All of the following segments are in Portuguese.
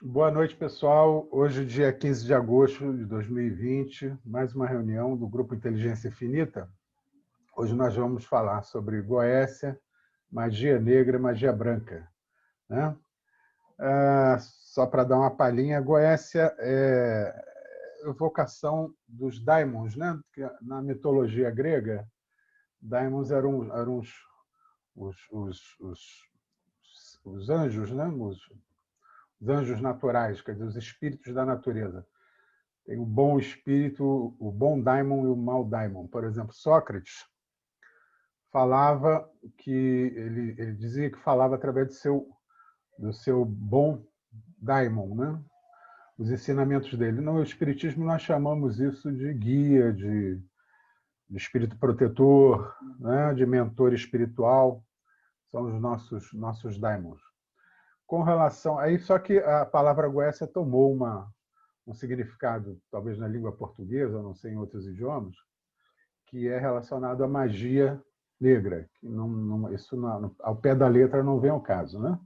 Boa noite, pessoal. Hoje, dia 15 de agosto de 2020, mais uma reunião do Grupo Inteligência Infinita. Hoje nós vamos falar sobre Goécia, magia negra e magia branca, né? Só para dar uma palhinha, Goécia é evocação dos daimons, né? Na mitologia grega, daimons eram os anjos, né? Os anjos naturais, quer dizer, os espíritos da natureza. Tem o bom espírito, o bom daimon e o mau daimon. Por exemplo, Sócrates falava que ele dizia que falava através do seu bom daimon, né? Os ensinamentos dele. No Espiritismo nós chamamos isso de guia, de espírito protetor, né? De mentor espiritual. São os nossos daimons. Com relação aí, só que a palavra Goécia tomou um significado, talvez na língua portuguesa, não sei em outros idiomas, que é relacionado à magia negra. Que isso ao pé da letra não vem ao caso, né?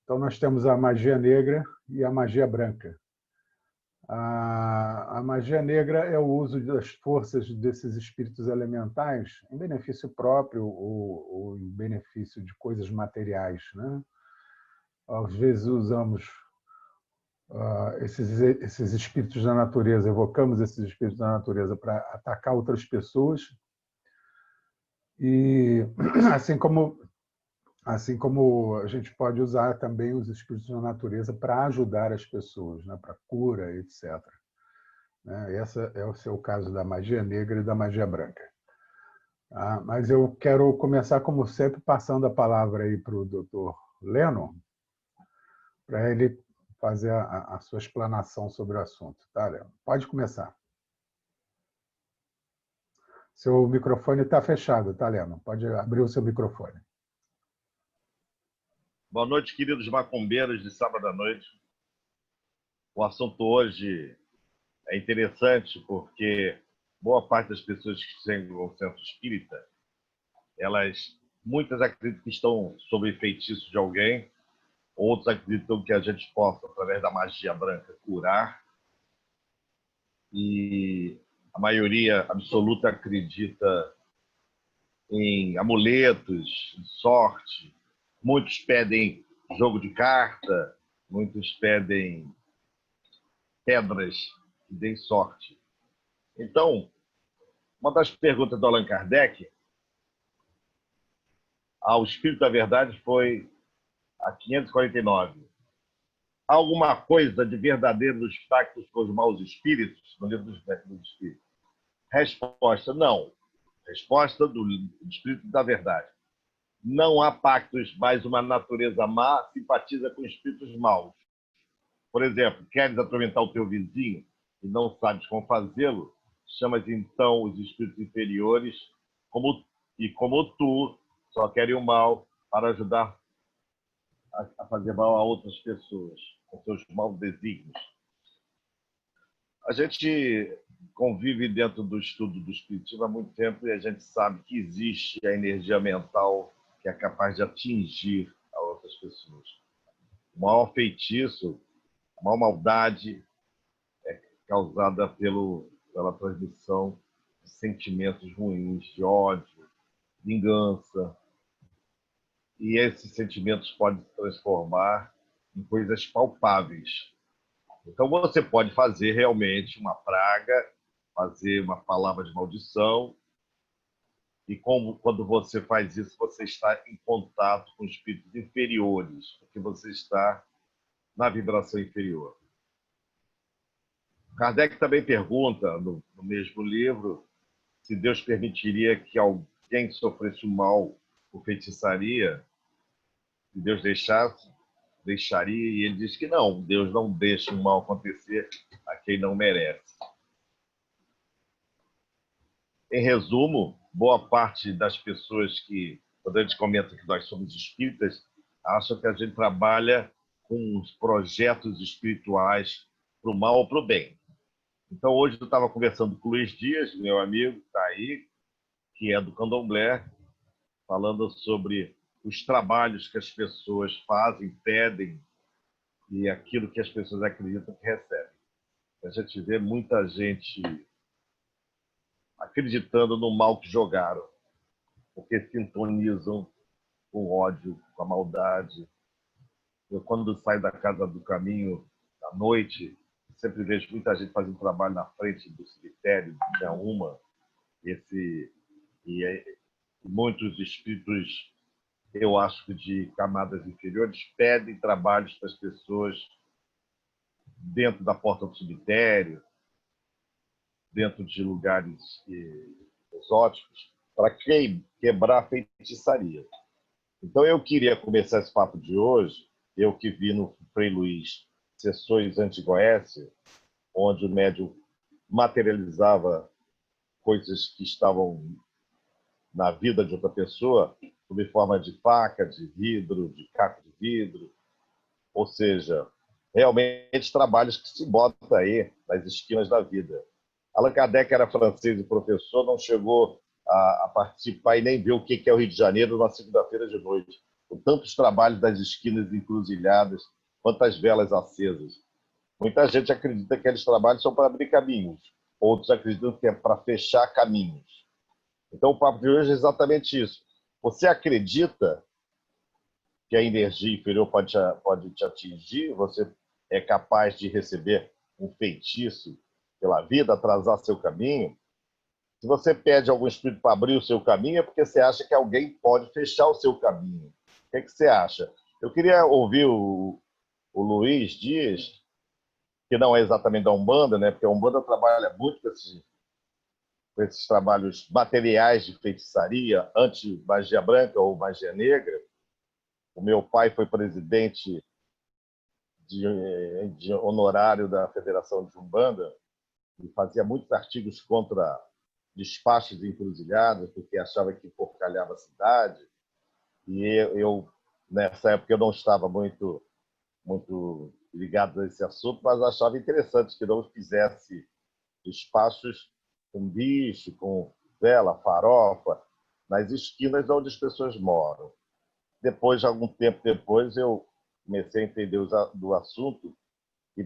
Então nós temos a magia negra e a magia branca. A magia negra é o uso das forças desses espíritos elementais em benefício próprio ou em benefício de coisas materiais, né? Às vezes usamos esses espíritos da natureza, evocamos esses espíritos da natureza para atacar outras pessoas e assim como a gente pode usar também os espíritos da natureza para ajudar as pessoas, né, para cura, etc. Esse é o seu caso da magia negra e da magia branca. Mas eu quero começar, como sempre, passando a palavra aí para o Dr. Leno, para ele fazer a sua explanação sobre o assunto. Tá, Leno? Pode começar. Seu microfone está fechado, tá, Leno? Pode abrir o seu microfone. Boa noite, queridos macumbeiros de sábado à noite. O assunto hoje é interessante porque boa parte das pessoas que seguem o centro espírita, muitas acreditam que estão sob feitiço de alguém, outros acreditam que a gente possa, através da magia branca, curar, e a maioria absoluta acredita em amuletos, em sorte. Muitos pedem jogo de carta, muitos pedem pedras que deem sorte. Então, uma das perguntas do Allan Kardec ao Espírito da Verdade foi a 549. Há alguma coisa de verdadeiro nos pactos com os maus espíritos? No livro dos Métodos dos Espíritos. Resposta, não. Resposta do Espírito da Verdade. Não há pactos, mas uma natureza má simpatiza com espíritos maus. Por exemplo, queres atormentar o teu vizinho e não sabes como fazê-lo? Chamas então os espíritos inferiores como tu só querem o mal para ajudar a fazer mal a outras pessoas, com seus maus desígnios. A gente convive dentro do estudo do espiritismo há muito tempo e a gente sabe que existe a energia mental que é capaz de atingir a outras pessoas. O maior feitiço, a maior maldade é causada pela transmissão de sentimentos ruins, de ódio, vingança. E esses sentimentos podem se transformar em coisas palpáveis. Então você pode fazer realmente uma praga, fazer uma palavra de maldição, e quando você faz isso, você está em contato com espíritos inferiores, porque você está na vibração inferior. Kardec também pergunta, no mesmo livro, se Deus permitiria que alguém sofresse o mal por feitiçaria, se Deus deixaria, e ele diz que não, Deus não deixa o mal acontecer a quem não merece. Em resumo, boa parte das pessoas que, quando a gente comenta que nós somos espíritas, acham que a gente trabalha com os projetos espirituais para o mal ou para o bem. Então, hoje eu estava conversando com o Luiz Dias, meu amigo, que está aí, que é do Candomblé, falando sobre os trabalhos que as pessoas fazem, pedem, e aquilo que as pessoas acreditam que recebem. A gente vê muita gente acreditando no mal que jogaram, porque sintonizam com o ódio, com a maldade. Eu, quando saio da casa do caminho à noite, sempre vejo muita gente fazendo trabalho na frente do cemitério de Uma. E muitos espíritos, eu acho que de camadas inferiores, pedem trabalhos para as pessoas dentro da porta do cemitério, dentro de lugares exóticos, para quebrar a feitiçaria. Então, eu queria começar esse papo de hoje, eu que vi no Frei Luiz sessões anti-Goécia, onde o médium materializava coisas que estavam na vida de outra pessoa, sob forma de faca, de vidro, de caco de vidro, ou seja, realmente trabalhos que se botam aí nas esquinas da vida. Allan Kardec era francês e professor, não chegou a participar e nem ver o que é o Rio de Janeiro na segunda-feira de noite, com tantos trabalhos das esquinas encruzilhadas, quantas velas acesas. Muita gente acredita que aqueles trabalhos são para abrir caminhos, outros acreditam que é para fechar caminhos. Então, o papo de hoje é exatamente isso. Você acredita que a energia inferior pode te atingir? Você é capaz de receber um feitiço pela vida, atrasar seu caminho? Se você pede a algum espírito para abrir o seu caminho, é porque você acha que alguém pode fechar o seu caminho. O que você acha? Eu queria ouvir o Luiz Dias, que não é exatamente da Umbanda, né? Porque a Umbanda trabalha muito com esses trabalhos materiais de feitiçaria, anti-magia branca ou magia negra. O meu pai foi presidente de honorário da Federação de Umbanda e fazia muitos artigos contra despachos encruzilhadas, porque achava que porcalhava a cidade. E eu, nessa época, eu não estava muito ligado a esse assunto, mas achava interessante que não fizesse despachos com bicho, com vela, farofa, nas esquinas onde as pessoas moram. Depois, algum tempo depois, eu comecei a entender do assunto,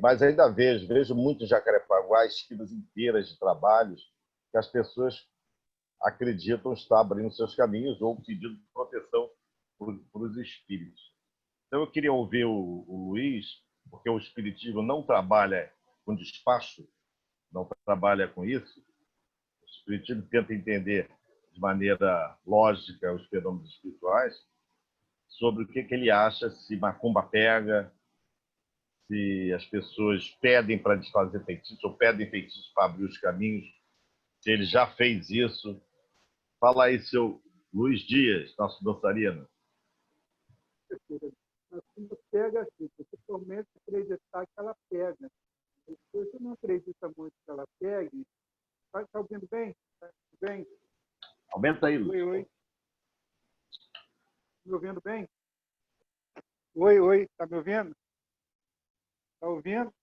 mas ainda vejo muito em Jacarepaguá esquinas inteiras de trabalhos que as pessoas acreditam estar abrindo seus caminhos ou pedindo proteção para os espíritos. Então, eu queria ouvir o Luiz, porque o espiritismo não trabalha com despacho, não trabalha com isso. O espiritismo tenta entender de maneira lógica os fenômenos espirituais, sobre o que ele acha, se macumba pega, se as pessoas pedem para desfazer feitiços ou pedem feitiços para abrir os caminhos, se ele já fez isso. Fala aí, seu Luiz Dias, nosso dançarino. A macumba pega assim, você começa a acreditar que ela pega. Se você não acredita muito que ela pegue, está ouvindo bem? Tá bem? Aumenta aí, Luiz. Oi. Me ouvindo bem? Oi, está me ouvindo? Está ouvindo?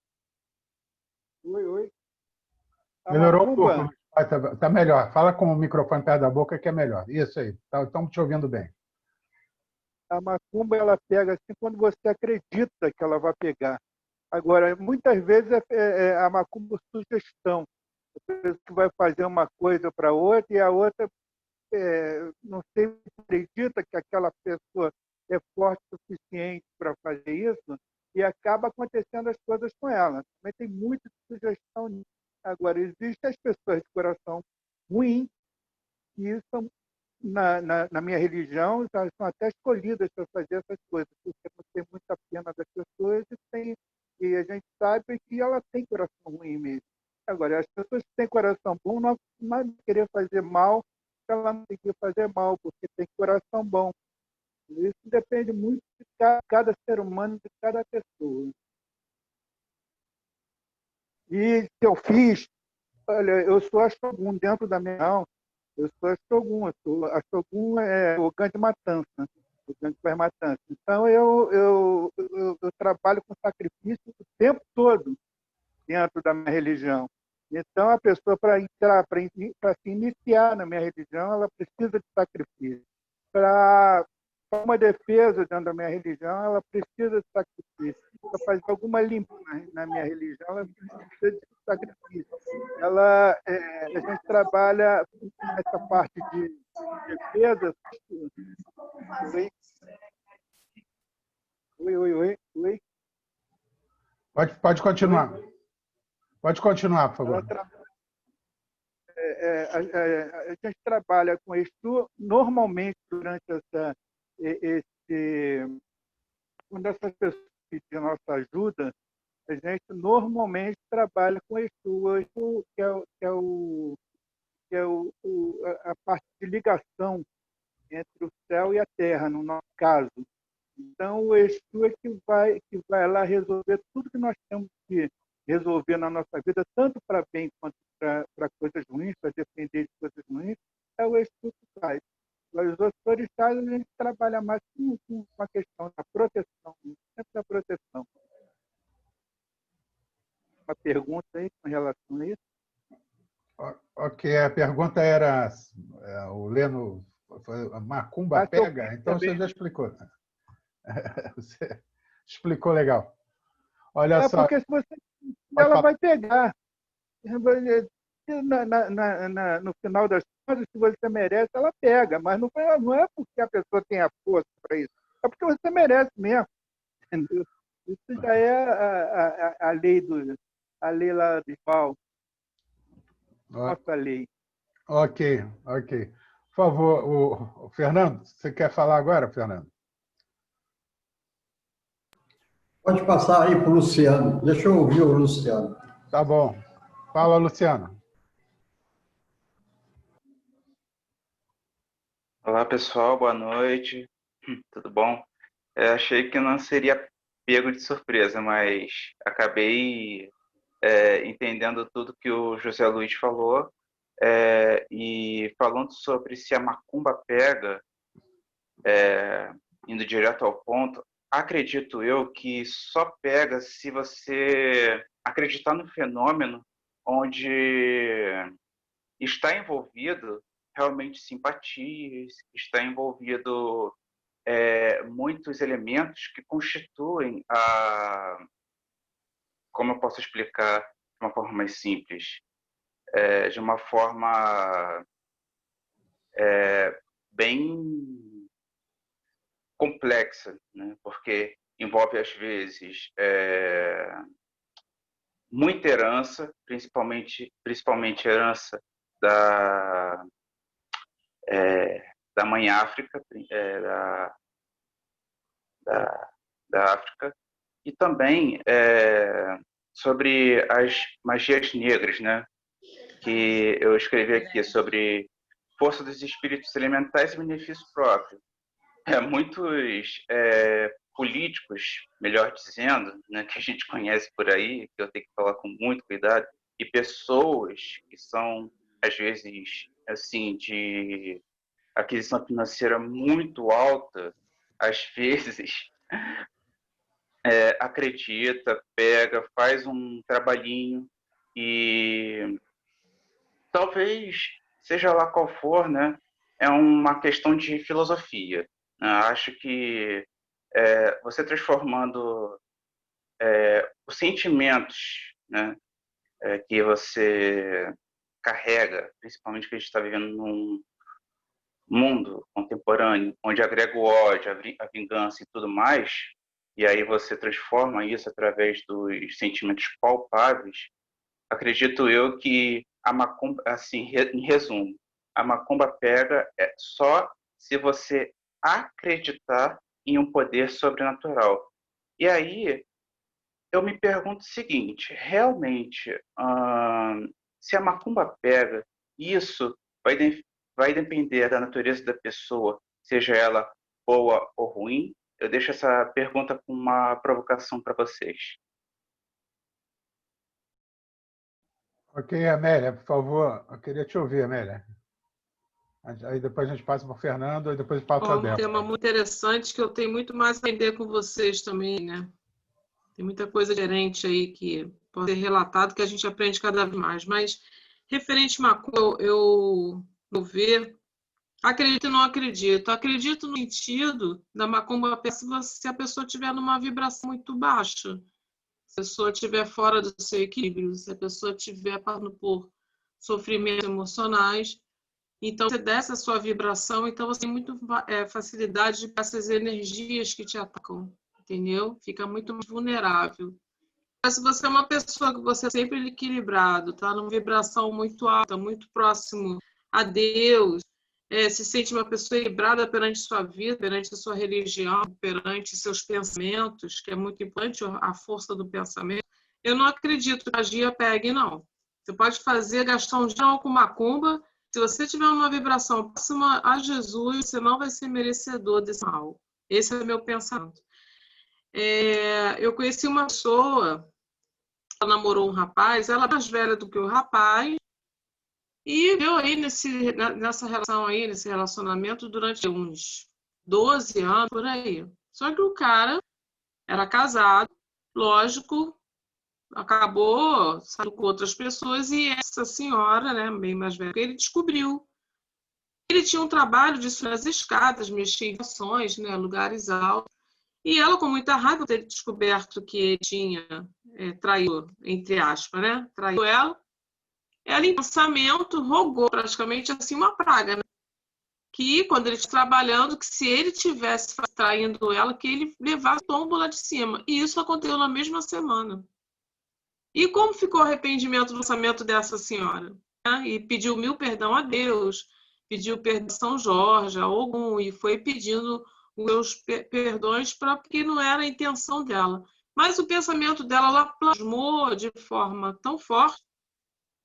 Oi. Melhorou um pouco. Está melhor. Fala com o microfone perto da boca que é melhor. Isso aí. Estamos te ouvindo bem. A macumba, ela pega assim quando você acredita que ela vai pegar. Agora, muitas vezes a macumba é sugestão. A pessoa que vai fazer uma coisa para outra e a outra não sempre acredita que aquela pessoa é forte o suficiente para fazer isso e acaba acontecendo as coisas com ela. Também tem muita sugestão nisso. Agora, existem as pessoas de coração ruim que são, na minha religião, elas são até escolhidas para fazer essas coisas, porque não tem muita pena das pessoas e a gente sabe que ela tem coração ruim mesmo. Agora, as pessoas que têm coração bom não vão querer fazer mal, ela não tem que fazer mal, porque tem coração bom. Isso depende muito de cada ser humano, de cada pessoa. E se eu fiz, olha, eu sou Ashogun dentro da minha alma, eu sou Ashogun, Ashogun é o Gandhi Matança, o Gandhi faz matança. Então, eu trabalho com sacrifício o tempo todo dentro da minha religião. Então, a pessoa, para se iniciar na minha religião, ela precisa de sacrifício. Para uma defesa dentro da minha religião, ela precisa de sacrifício. Para fazer alguma limpeza na minha religião, ela precisa de sacrifício. A gente trabalha nessa parte de defesa. Oi. Pode continuar. Pode continuar, por favor. A gente trabalha com isso normalmente durante quando essas pessoas pedem nossa ajuda, a gente normalmente trabalha com isso, que é a parte de ligação entre o céu e a terra, no nosso caso. Então, o Exu é que vai lá resolver tudo que nós temos que resolver na nossa vida, tanto para bem quanto para coisas ruins, para defender de coisas ruins, é o Exu que faz. Os outros orixás, a gente trabalha mais com a questão da proteção, sempre da proteção. Uma pergunta aí com relação a isso? Ok, a pergunta era, o Leno, a macumba pega? Então você já explicou. Você explicou legal. Olha só. Porque se você ela vai pegar. No final das contas, se você merece, ela pega. Mas não é porque a pessoa tem a força para isso. É porque você merece mesmo. Entendeu? Isso já é a lei lá de Paulo. Nossa lei. Ok. Por favor, o Fernando, você quer falar agora, Fernando? Pode passar aí para o Luciano. Deixa eu ouvir o Luciano. Tá bom. Fala, Luciano. Olá, pessoal. Boa noite. Tudo bom? Achei que não seria pego de surpresa, mas acabei entendendo tudo que o José Luiz falou. E falando sobre se a macumba pega, indo direto ao ponto, acredito eu que só pega se você acreditar no fenômeno onde está envolvido realmente simpatias, está envolvido muitos elementos que constituem como eu posso explicar de uma forma mais simples, de uma forma bem complexa, né? Porque envolve às vezes muita herança, principalmente herança da mãe África, da África, e também sobre as magias negras, né? Que eu escrevi aqui sobre força dos espíritos elementais e benefício próprio. Muitos políticos, melhor dizendo, né, que a gente conhece por aí, que eu tenho que falar com muito cuidado, e pessoas que são, às vezes, assim, de aquisição financeira muito alta, às vezes acredita, pega, faz um trabalhinho e talvez, seja lá qual for, né, é uma questão de filosofia. Acho que você transformando os sentimentos, né, que você carrega, principalmente que a gente está vivendo num mundo contemporâneo, onde agrega o ódio, a vingança e tudo mais, e aí você transforma isso através dos sentimentos palpáveis, acredito eu que a macumba, assim, em resumo, a macumba pega só se você acreditar em um poder sobrenatural. E aí eu me pergunto o seguinte, realmente, se a macumba pega, isso vai depender da natureza da pessoa, seja ela boa ou ruim? Eu deixo essa pergunta com uma provocação para vocês. Ok, Amélia, por favor, eu queria te ouvir, Amélia. Aí depois a gente passa para o Fernando e depois passa para a Débora. Um tema muito interessante que eu tenho muito mais a aprender com vocês também, né? Tem muita coisa diferente aí que pode ser relatado que a gente aprende cada vez mais. Mas, referente a macumba, eu vou ver, acredito e não acredito. Acredito no sentido da macumba se a pessoa estiver numa vibração muito baixa. Se a pessoa estiver fora do seu equilíbrio, se a pessoa estiver passando por sofrimentos emocionais, então você desce a sua vibração, então você tem muito facilidade de essas energias que te atacam, entendeu? Fica muito mais vulnerável. Mas se você é uma pessoa que você é sempre equilibrado, está numa vibração muito alta, muito próximo a Deus, se sente uma pessoa equilibrada perante sua vida, perante a sua religião, perante seus pensamentos, que é muito importante a força do pensamento, eu não acredito que a magia pegue, não. Você pode gastar um dia com macumba, se você tiver uma vibração próxima a Jesus, você não vai ser merecedor desse mal. Esse é meu pensamento. Eu conheci uma pessoa, ela namorou um rapaz, ela é mais velha do que o rapaz, e viveu aí nessa relação aí, nesse relacionamento, durante uns 12 anos, por aí. Só que o cara era casado, lógico, acabou saindo com outras pessoas, e essa senhora, né, bem mais velha, ele descobriu. Ele tinha um trabalho de subir as escadas, mexer em ações, né, lugares altos, e ela, com muita raiva, ter descoberto que ele tinha traído, entre aspas, né, traiu ela em pensamento rogou praticamente assim uma praga, né? Que quando ele estava trabalhando, que se ele tivesse traindo ela, que ele levasse tombo lá de cima. E isso aconteceu na mesma semana. E como ficou o arrependimento do lançamento dessa senhora? E pediu 1000 perdão a Deus, pediu perdão a São Jorge, a Ogum, e foi pedindo os meus perdões porque não era a intenção dela. Mas o pensamento dela, ela plasmou de forma tão forte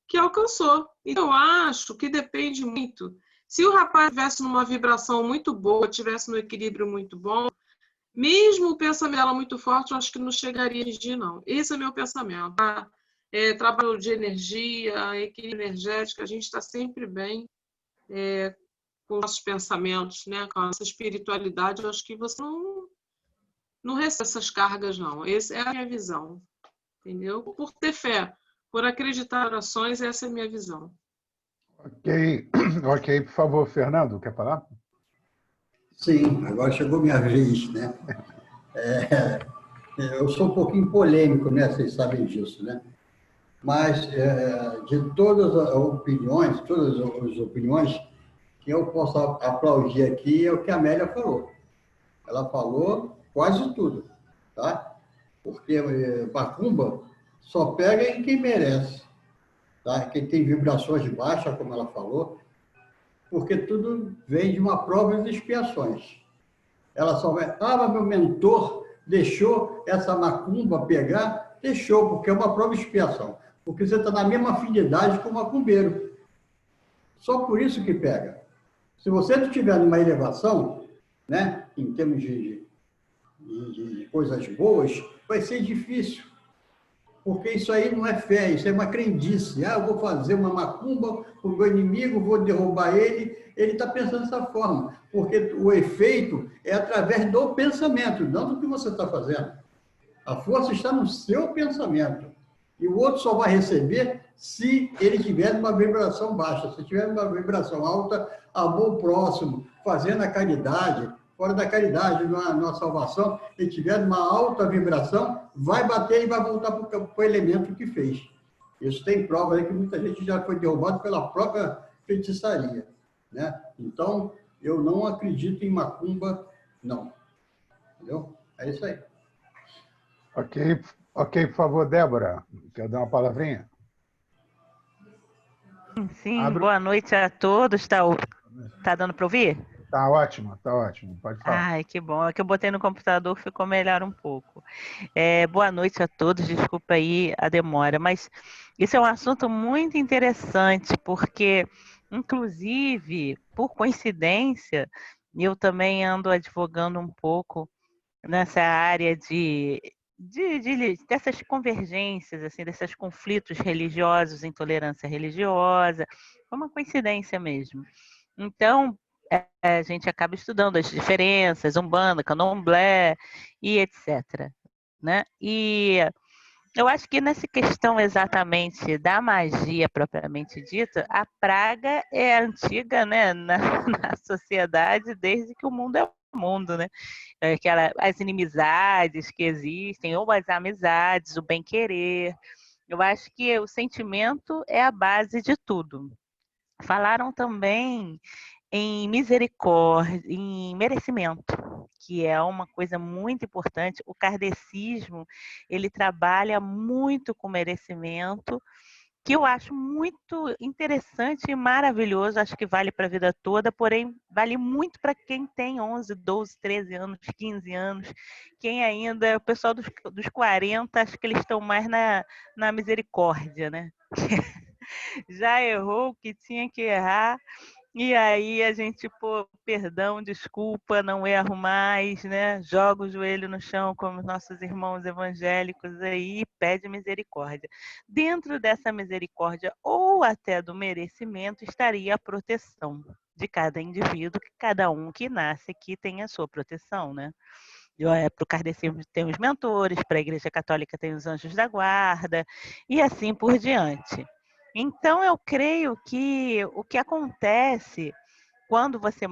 que alcançou. Então, eu acho que depende muito. Se o rapaz estivesse numa vibração muito boa, estivesse no equilíbrio muito bom, mesmo o pensamento dela muito forte, eu acho que não chegaria a atingir, não. Esse é meu pensamento. Tá? Trabalho de energia, equilíbrio energético, a gente está sempre bem com os nossos pensamentos, né? Com a nossa espiritualidade. Eu acho que você não recebe essas cargas, não. Essa é a minha visão. Entendeu? Por ter fé. Por acreditar em orações, essa é a minha visão. Ok, por favor, Fernando, quer falar? Sim, agora chegou minha vez, né? Eu sou um pouquinho polêmico, né? Vocês sabem disso, né? Mas de todas as opiniões, que eu posso aplaudir aqui é o que a Amélia falou. Ela falou quase tudo, tá? Porque macumba só pega em quem merece, tá? Quem tem vibrações baixas, como ela falou, porque tudo vem de uma prova de expiações. Ela só vai, mas meu mentor deixou essa macumba pegar? Deixou, porque é uma prova de expiação. Porque você está na mesma afinidade com o macumbeiro. Só por isso que pega. Se você não estiver numa elevação, né, em termos de coisas boas, vai ser difícil. Porque isso aí não é fé, isso é uma crendice. Eu vou fazer uma macumba com o meu inimigo, vou derrubar ele. Ele está pensando dessa forma. Porque o efeito é através do pensamento, não do que você está fazendo. A força está no seu pensamento. E o outro só vai receber se ele tiver uma vibração baixa. Se tiver uma vibração alta, amor próximo, fazendo a caridade, fora da caridade, na salvação, ele tiver uma alta vibração, vai bater e vai voltar para o elemento que fez. Isso tem prova aí que muita gente já foi derrubada pela própria feitiçaria, né? Então, eu não acredito em macumba, não. Entendeu? É isso aí. Ok, por favor, Débora, quer dar uma palavrinha? Sim, boa noite a todos. Tá dando para ouvir? Tá ótimo, pode falar. Ai, que bom. É que eu botei no computador, ficou melhor um pouco. Boa noite a todos, desculpa aí a demora, mas isso é um assunto muito interessante, porque, inclusive, por coincidência, eu também ando advogando um pouco nessa área dessas convergências, assim, desses conflitos religiosos, intolerância religiosa, foi uma coincidência mesmo. Então, a gente acaba estudando as diferenças, Umbanda, Candomblé e etc. Né? E eu acho que nessa questão exatamente da magia propriamente dita, a praga é antiga, né, na sociedade desde que o mundo é mundo, né? As inimizades que existem, ou as amizades, o bem-querer. Eu acho que o sentimento é a base de tudo. Falaram também em misericórdia, em merecimento, que é uma coisa muito importante. O kardecismo, ele trabalha muito com merecimento, que eu acho muito interessante e maravilhoso, acho que vale para a vida toda, porém vale muito para quem tem 11, 12, 13 anos, 15 anos, quem ainda, o pessoal dos 40, acho que eles estão mais na misericórdia, né? Já errou o que tinha que errar, e aí a gente, pô, perdão, desculpa, não erro mais, né? Joga o joelho no chão como nossos irmãos evangélicos aí e pede misericórdia. Dentro dessa misericórdia ou até do merecimento estaria a proteção de cada indivíduo, que cada um que nasce aqui tem a sua proteção, né? Para o kardecismo tem os mentores, para a Igreja Católica tem os anjos da guarda e assim por diante. Então, eu creio que o que acontece quando você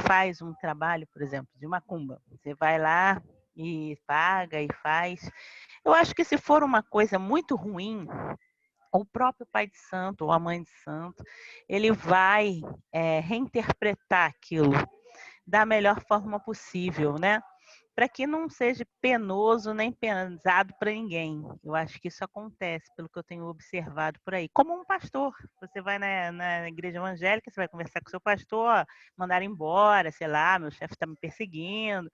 faz um trabalho, por exemplo, de macumba, você vai lá e paga e faz. Eu acho que se for uma coisa muito ruim, o próprio pai de santo ou a mãe de santo, ele vai reinterpretar aquilo da melhor forma possível, né? Para que não seja penoso nem pesado para ninguém. Eu acho que isso acontece, pelo que eu tenho observado por aí. Como um pastor, você vai na igreja evangélica, você vai conversar com o seu pastor, mandar embora, sei lá, meu chefe está me perseguindo.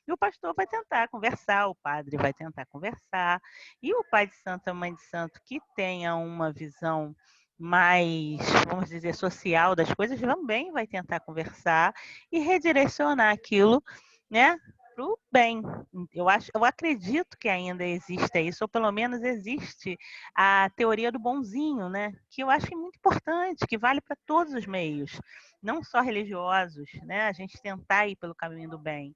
E o pastor vai tentar conversar, o padre vai tentar conversar. E o pai de santo, a mãe de santo, que tenha uma visão mais, vamos dizer, social das coisas, também vai tentar conversar e redirecionar aquilo, né, para o bem. Eu acredito que ainda exista isso, ou pelo menos existe a teoria do bonzinho, né, que eu acho muito importante, que vale para todos os meios, não só religiosos, né, a gente tentar ir pelo caminho do bem.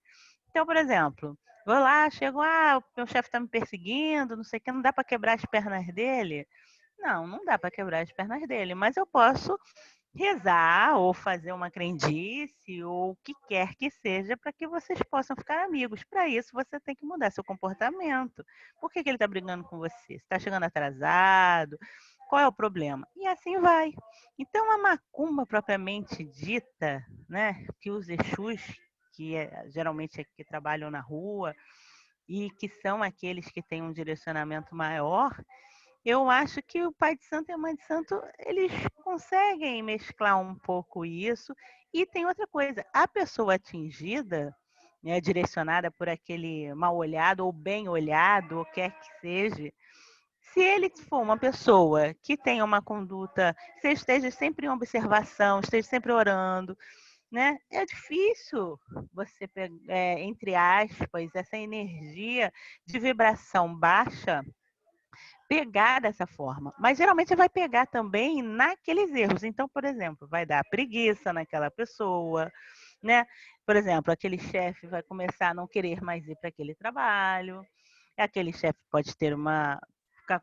Então, por exemplo, vou lá, chego, o meu chefe está me perseguindo, não sei o que, não dá para quebrar as pernas dele? Não, não dá para quebrar as pernas dele, mas eu posso rezar ou fazer uma crendice ou o que quer que seja para que vocês possam ficar amigos. Para isso, você tem que mudar seu comportamento. Por que ele está brigando com você? Você está chegando atrasado? Qual é o problema? E assim vai. Então, a macumba propriamente dita, né, que os Exus, que geralmente é que trabalham na rua e que são aqueles que têm um direcionamento maior, eu acho que o pai de santo e a mãe de santo, eles conseguem mesclar um pouco isso. E tem outra coisa, a pessoa atingida, né, direcionada por aquele mal olhado ou bem olhado, ou quer que seja, se ele for uma pessoa que tenha uma conduta, se esteja sempre em observação, esteja sempre orando, né? É difícil você, entre aspas, essa energia de vibração baixa pegar dessa forma. Mas geralmente vai pegar também naqueles erros. Então, por exemplo, vai dar preguiça naquela pessoa, né? Por exemplo, aquele chefe vai começar a não querer mais ir para aquele trabalho. Aquele chefe pode ter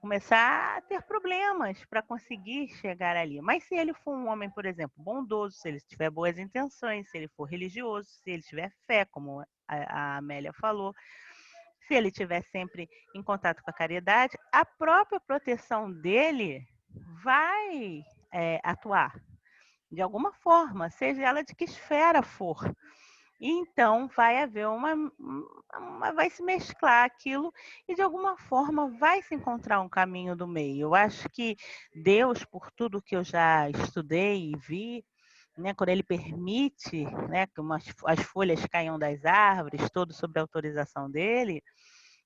começar a ter problemas para conseguir chegar ali. Mas se ele for um homem, por exemplo, bondoso, se ele tiver boas intenções, se ele for religioso, se ele tiver fé, como a Amélia falou, se ele estiver sempre em contato com a caridade, a própria proteção dele vai atuar de alguma forma, seja ela de que esfera for. E então vai haver vai se mesclar aquilo e de alguma forma vai se encontrar um caminho do meio. Eu acho que Deus, por tudo que eu já estudei e vi, né, quando ele permite, né, que as folhas caiam das árvores, tudo sob a autorização dele,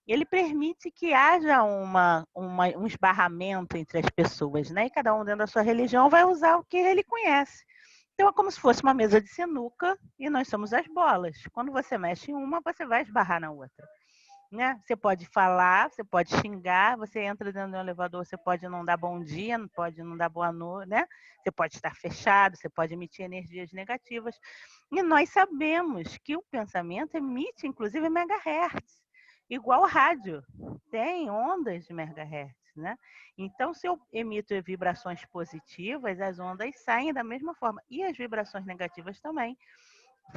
ele permite que haja um esbarramento entre as pessoas, né? E cada um dentro da sua religião vai usar o que ele conhece. Então é como se fosse uma mesa de sinuca e nós somos as bolas. Quando você mexe em uma, você vai esbarrar na outra. Né? Você pode falar, você pode xingar, você entra dentro do elevador, você pode não dar bom dia, não pode não dar boa noite, né? Você pode estar fechado, você pode emitir energias negativas. E nós sabemos que o pensamento emite, inclusive, megahertz, igual rádio, tem ondas de megahertz, né? Então, se eu emito vibrações positivas, as ondas saem da mesma forma, e as vibrações negativas também.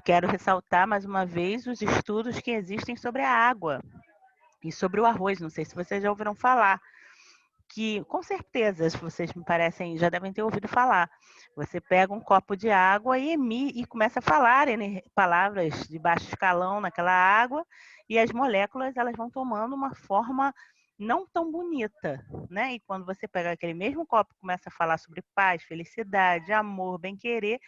quero ressaltar mais uma vez os estudos que existem sobre a água e sobre o arroz. Não sei se vocês já ouviram falar, que com certeza vocês me parecem, já devem ter ouvido falar. Você pega um copo de água e começa a falar palavras de baixo escalão naquela água, e as moléculas elas vão tomando uma forma não tão bonita, né? E quando você pega aquele mesmo copo e começa a falar sobre paz, felicidade, amor, bem-querer,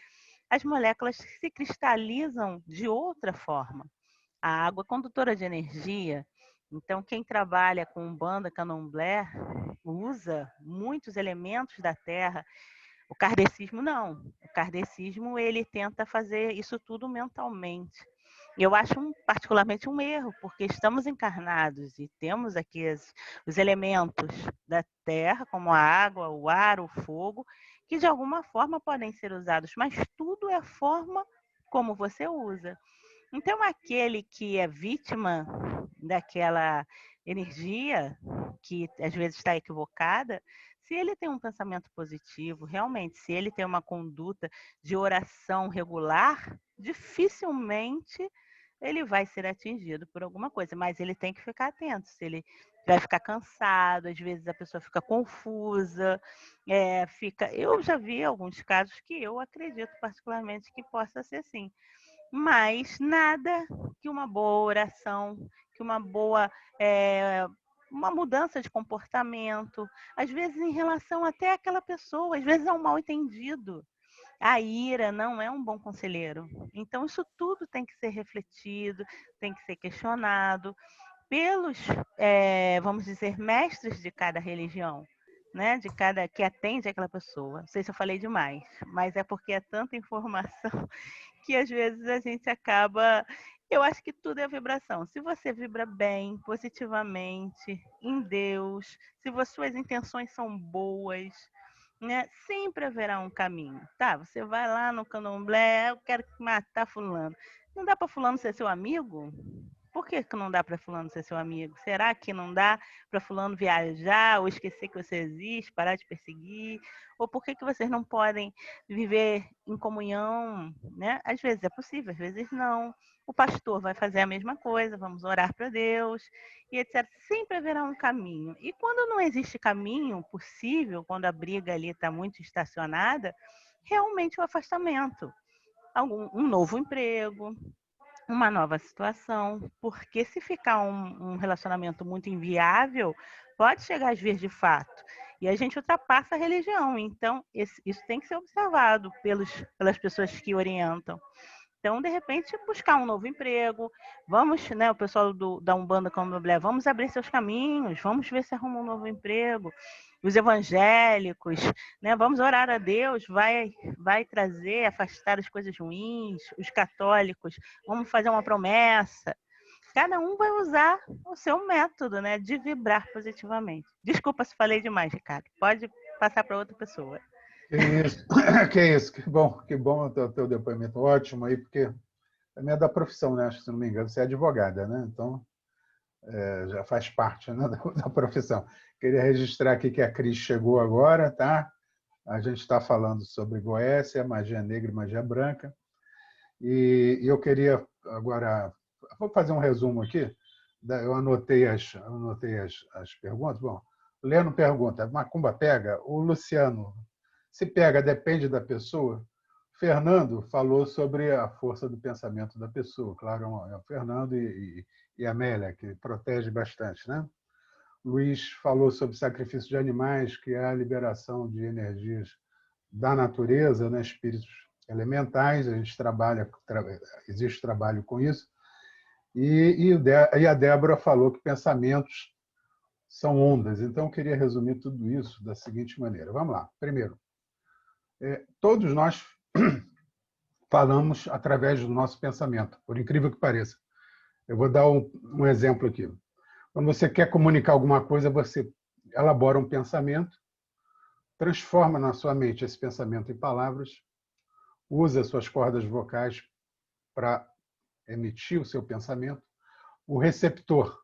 as moléculas se cristalizam de outra forma. A água é condutora de energia. Então, quem trabalha com Umbanda, Candomblé, usa muitos elementos da terra. O kardecismo não. O kardecismo, ele tenta fazer isso tudo mentalmente. Eu acho particularmente um erro, porque estamos encarnados e temos aqui os elementos da terra, como a água, o ar, o fogo, que de alguma forma podem ser usados, mas tudo é a forma como você usa. Então, aquele que é vítima daquela energia, que às vezes está equivocada, se ele tem um pensamento positivo, realmente, se ele tem uma conduta de oração regular, dificilmente ele vai ser atingido por alguma coisa, mas ele tem que ficar atento, se ele vai ficar cansado, às vezes a pessoa fica confusa, eu já vi alguns casos que eu acredito particularmente que possa ser assim. Mas nada que uma boa oração, que uma boa uma mudança de comportamento, às vezes em relação até àquela pessoa, às vezes é um mal entendido. A ira não é um bom conselheiro. Então, isso tudo tem que ser refletido, tem que ser questionado pelos, vamos dizer, mestres de cada religião, né? De cada que atende aquela pessoa. Não sei se eu falei demais, mas é porque é tanta informação que às vezes a gente acaba. Eu acho que tudo é vibração. Se você vibra bem, positivamente, em Deus, se suas intenções são boas, né? Sempre haverá um caminho, tá? Você vai lá no candomblé, eu quero matar fulano. Não dá para fulano ser seu amigo? Por que não dá para fulano ser seu amigo? Será que não dá para fulano viajar ou esquecer que você existe, parar de perseguir? Ou por que vocês não podem viver em comunhão, né? Às vezes é possível, às vezes não. O pastor vai fazer a mesma coisa, vamos orar para Deus, e etc. Sempre haverá um caminho. E quando não existe caminho possível, quando a briga ali está muito estacionada, realmente o afastamento. Um novo emprego, uma nova situação, porque se ficar um relacionamento muito inviável, pode chegar às vias de fato. E a gente ultrapassa a religião. Então, isso tem que ser observado pelas pessoas que orientam. Então, de repente, buscar um novo emprego. Vamos, né, o pessoal da Umbanda Candomblé, vamos abrir seus caminhos, vamos ver se arruma um novo emprego. Os evangélicos, né, vamos orar a Deus, vai trazer, afastar as coisas ruins. Os católicos, vamos fazer uma promessa. Cada um vai usar o seu método, né, de vibrar positivamente. Desculpa se falei demais, Ricardo. Pode passar para outra pessoa. Que isso, que bom o teu depoimento, ótimo aí, porque também é da profissão, né? Acho que, se não me engano, você é advogada, né? Então, já faz parte, né, da profissão. Queria registrar aqui que a Cris chegou agora, tá? A gente está falando sobre Goécia, magia negra e magia branca. E eu queria agora... Vou fazer um resumo aqui. Eu anotei as perguntas. Bom, Leno pergunta, Macumba pega? O Luciano... Se pega, depende da pessoa. Fernando falou sobre a força do pensamento da pessoa. Claro, é o Fernando e a Amélia, que protege bastante, né? Luiz falou sobre sacrifício de animais, que é a liberação de energias da natureza, né? Espíritos elementais. A gente existe trabalho com isso. E a Débora falou que pensamentos são ondas. Então, eu queria resumir tudo isso da seguinte maneira. Vamos lá. Primeiro, todos nós falamos através do nosso pensamento, por incrível que pareça. Eu vou dar um exemplo aqui. Quando você quer comunicar alguma coisa, você elabora um pensamento, transforma na sua mente esse pensamento em palavras, usa suas cordas vocais para emitir o seu pensamento. O receptor,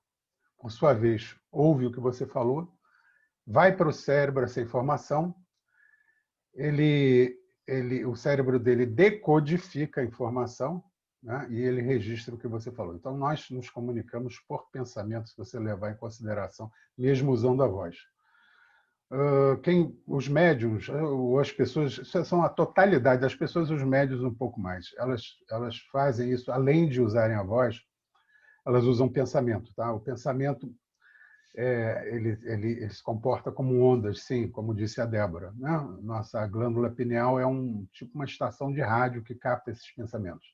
por sua vez, ouve o que você falou, vai para o cérebro essa informação, o cérebro dele decodifica a informação né? E ele registra o que você falou. Então, nós nos comunicamos por pensamento, se você levar em consideração, mesmo usando a voz. Os médiums, ou as pessoas, isso são a totalidade das pessoas, os médiums um pouco mais. Elas fazem isso, além de usarem a voz, elas usam pensamento. Tá? O pensamento ele se comporta como ondas, sim, como disse a Débora. Né? Nossa glândula pineal é tipo uma estação de rádio que capta esses pensamentos.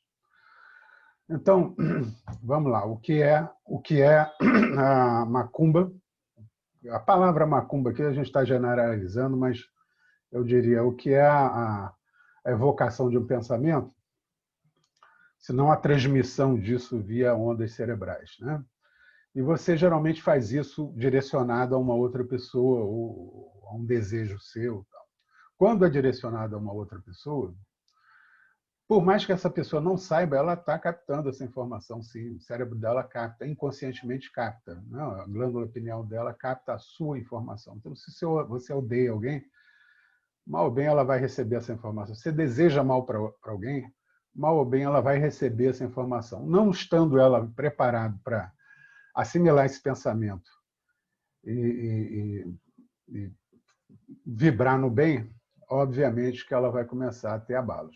Então, vamos lá. O que é a macumba? A palavra macumba aqui a gente está generalizando, mas eu diria o que é a evocação de um pensamento, se não a transmissão disso via ondas cerebrais, né? E você geralmente faz isso direcionado a uma outra pessoa ou a um desejo seu. Quando é direcionado a uma outra pessoa, por mais que essa pessoa não saiba, ela está captando essa informação, sim. O cérebro dela capta, inconscientemente capta. Né? A glândula pineal dela capta a sua informação. Então, se você odeia alguém, mal ou bem ela vai receber essa informação. Se você deseja mal para alguém, mal ou bem ela vai receber essa informação. Não estando ela preparada para assimilar esse pensamento e vibrar no bem, obviamente que ela vai começar a ter abalos.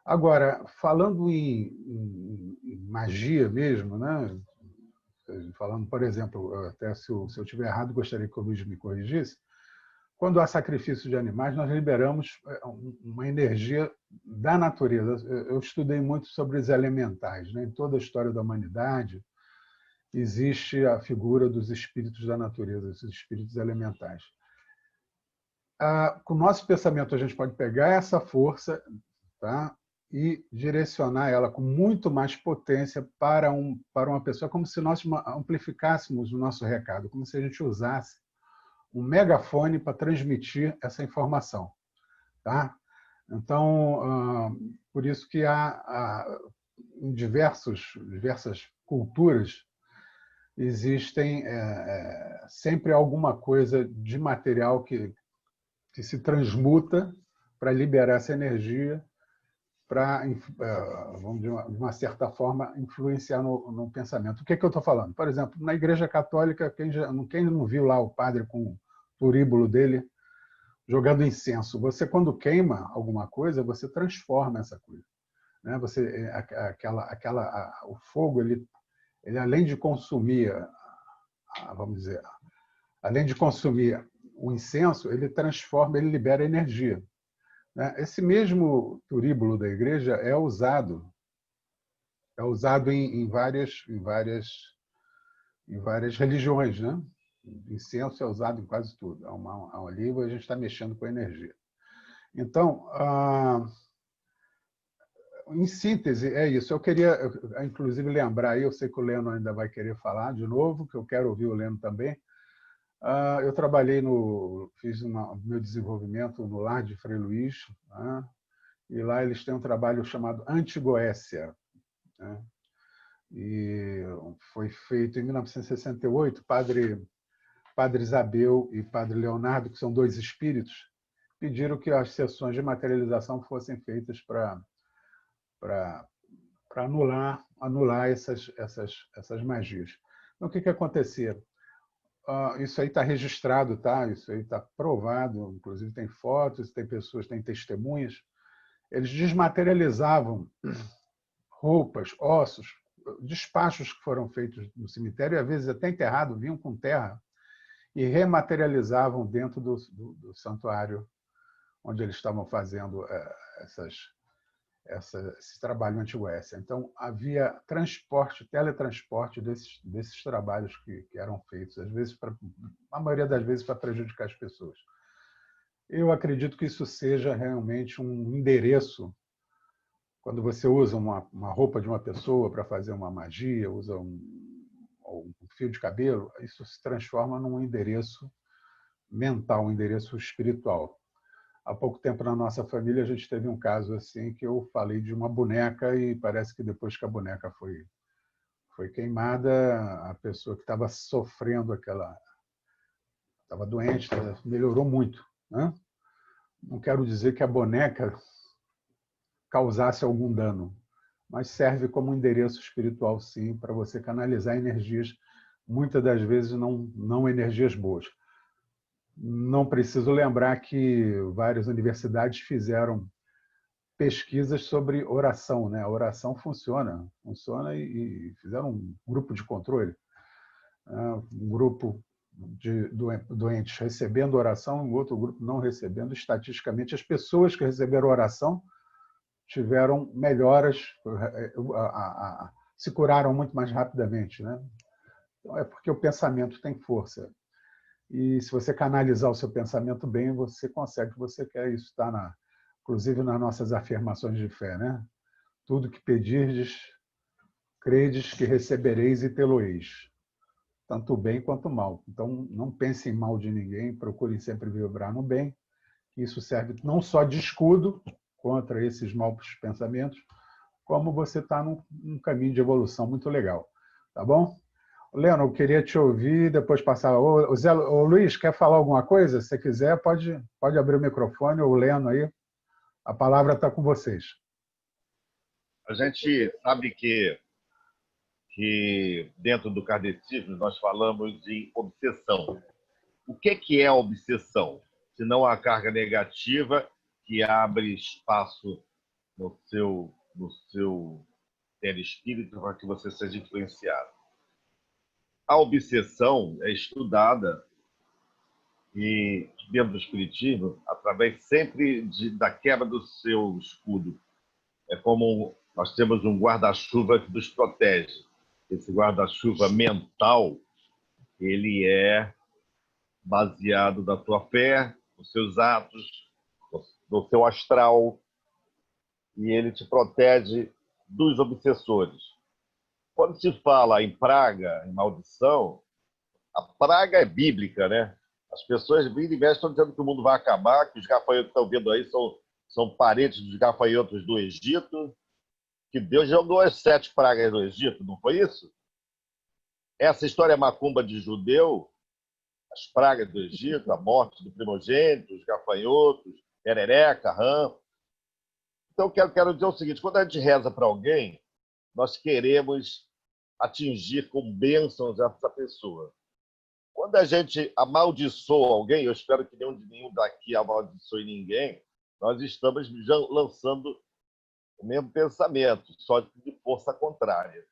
Agora, falando em magia mesmo, né? Falando, por exemplo, até se eu estiver errado, gostaria que o Luiz me corrigisse, quando há sacrifício de animais, nós liberamos uma energia da natureza. Eu estudei muito sobre os elementais. Né? Em toda a história da humanidade, existe a figura dos espíritos da natureza, esses espíritos elementais. Com o nosso pensamento, a gente pode pegar essa força, tá? E direcionar ela com muito mais potência para uma pessoa, como se nós amplificássemos o nosso recado, como se a gente usasse um megafone para transmitir essa informação. Tá? Então, por isso que em diversas culturas existem sempre alguma coisa de material que se transmuta para liberar essa energia, para, vamos de uma certa forma, influenciar no pensamento. O que eu estou falando? Por exemplo, na Igreja Católica, quem não viu lá o padre com o turíbulo dele jogando incenso? Você, quando queima alguma coisa, você transforma essa coisa. Né? O fogo, ele além de consumir, vamos dizer, além de consumir o incenso, ele transforma, ele libera energia. Esse mesmo turíbulo da igreja é usado em várias religiões, né? Incenso é usado em quase tudo. Ali a gente está mexendo com a energia. Então, em síntese, é isso. Eu queria, inclusive, lembrar aí, eu sei que o Leno ainda vai querer falar de novo, que eu quero ouvir o Leno também. Eu trabalhei fiz meu desenvolvimento no Lar de Frei Luís, né? E lá eles têm um trabalho chamado Antigoécia, né? E foi feito em 1968. Padre Isabel e Padre Leonardo, que são dois espíritos, pediram que as sessões de materialização fossem feitas para anular essas magias. Então, o que acontecia? Isso aí está registrado, tá? Isso aí está provado, inclusive tem fotos, tem pessoas, tem testemunhas. Eles desmaterializavam roupas, ossos, despachos que foram feitos no cemitério, e às vezes até enterrado, vinham com terra, e rematerializavam dentro do santuário onde eles estavam fazendo esse trabalho anti-Oécia. Então, havia teletransporte desses trabalhos que eram feitos, às vezes, a maioria das vezes, para prejudicar as pessoas. Eu acredito que isso seja realmente um endereço. Quando você usa uma roupa de uma pessoa para fazer uma magia, usa um fio de cabelo, isso se transforma num endereço mental, um endereço espiritual. Há pouco tempo na nossa família a gente teve um caso assim que eu falei de uma boneca e parece que depois que a boneca foi queimada, a pessoa que estava sofrendo estava doente, melhorou muito, né? Não quero dizer que a boneca causasse algum dano, mas serve como endereço espiritual, sim, para você canalizar energias, muitas das vezes não energias boas. Não preciso lembrar que várias universidades fizeram pesquisas sobre oração, né? A oração funciona e fizeram um grupo de controle, né? Um grupo de doentes recebendo oração, um outro grupo não recebendo. Estatisticamente, as pessoas que receberam oração tiveram melhoras, se curaram muito mais rapidamente, né? Então, é porque o pensamento tem força. E se você canalizar o seu pensamento bem, você consegue o que você quer. Isso está, inclusive, nas nossas afirmações de fé, né? Tudo que pedirdes, credes que recebereis e tê-lo-eis, tanto o bem quanto o mal. Então, não pensem mal de ninguém, procurem sempre vibrar no bem. Isso serve não só de escudo contra esses maus pensamentos, como você está num caminho de evolução muito legal. Tá bom? Leno, eu queria te ouvir, depois passar. Ô, Luiz, quer falar alguma coisa? Se você quiser, pode abrir o microfone, o Leno aí. A palavra está com vocês. A gente sabe que dentro do kardecismo nós falamos de obsessão. O que é a obsessão? Se não a carga negativa que abre espaço no seu perispírito para que você seja influenciado. A obsessão é estudada e dentro do espiritismo através sempre da quebra do seu escudo. É como nós temos um guarda-chuva que nos protege. Esse guarda-chuva mental, ele é baseado na tua fé, nos seus atos, no seu astral, e ele te protege dos obsessores. Quando se fala em praga, em maldição, a praga é bíblica, né? As pessoas vindo e mexem estão dizendo que o mundo vai acabar, que os gafanhotos que estão vendo aí são parentes dos gafanhotos do Egito, que Deus jogou as 7 pragas do Egito, não foi isso? Essa história é macumba de judeu, as pragas do Egito, a morte do primogênito, os gafanhotos, perereca, rã. Então, quero dizer o seguinte, quando a gente reza para alguém, nós queremos atingir com bênçãos essa pessoa. Quando a gente amaldiçoa alguém, eu espero que nenhum daqui amaldiçoe ninguém, nós estamos já lançando o mesmo pensamento, só de força contrária.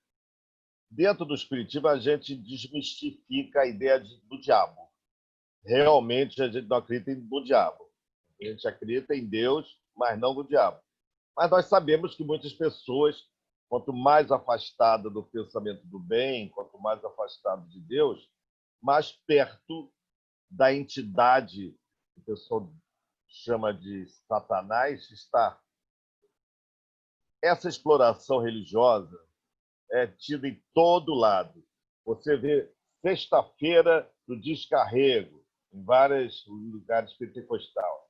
Dentro do espiritismo, a gente desmistifica a ideia do diabo. Realmente, a gente não acredita no diabo. A gente acredita em Deus, mas não no diabo. Mas nós sabemos que muitas pessoas, quanto mais afastada do pensamento do bem, quanto mais afastado de Deus, mais perto da entidade que o pessoal chama de Satanás está. Essa exploração religiosa é tida em todo lado. Você vê sexta-feira do descarrego, em vários lugares pentecostal.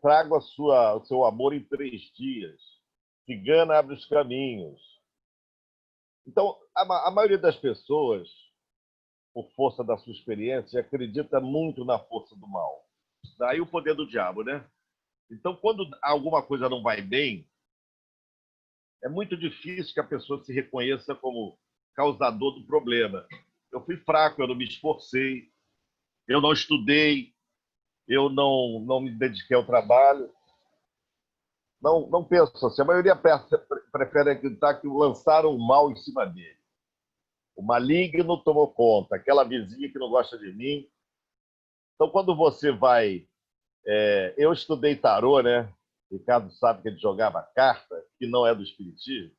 Traga o seu amor em 3 dias. Cigana abre os caminhos. Então, a maioria das pessoas, por força da sua experiência, acredita muito na força do mal. Daí o poder do diabo, né? Então, quando alguma coisa não vai bem, é muito difícil que a pessoa se reconheça como causador do problema. Eu fui fraco, eu não me esforcei, eu não estudei, eu não me dediquei ao trabalho. Não penso assim. A maioria prefere acreditar que lançaram o mal em cima dele. O maligno tomou conta, aquela vizinha que não gosta de mim. Então, quando você vai... eu estudei tarô, né? Ricardo sabe que ele jogava carta, que não é do espiritismo,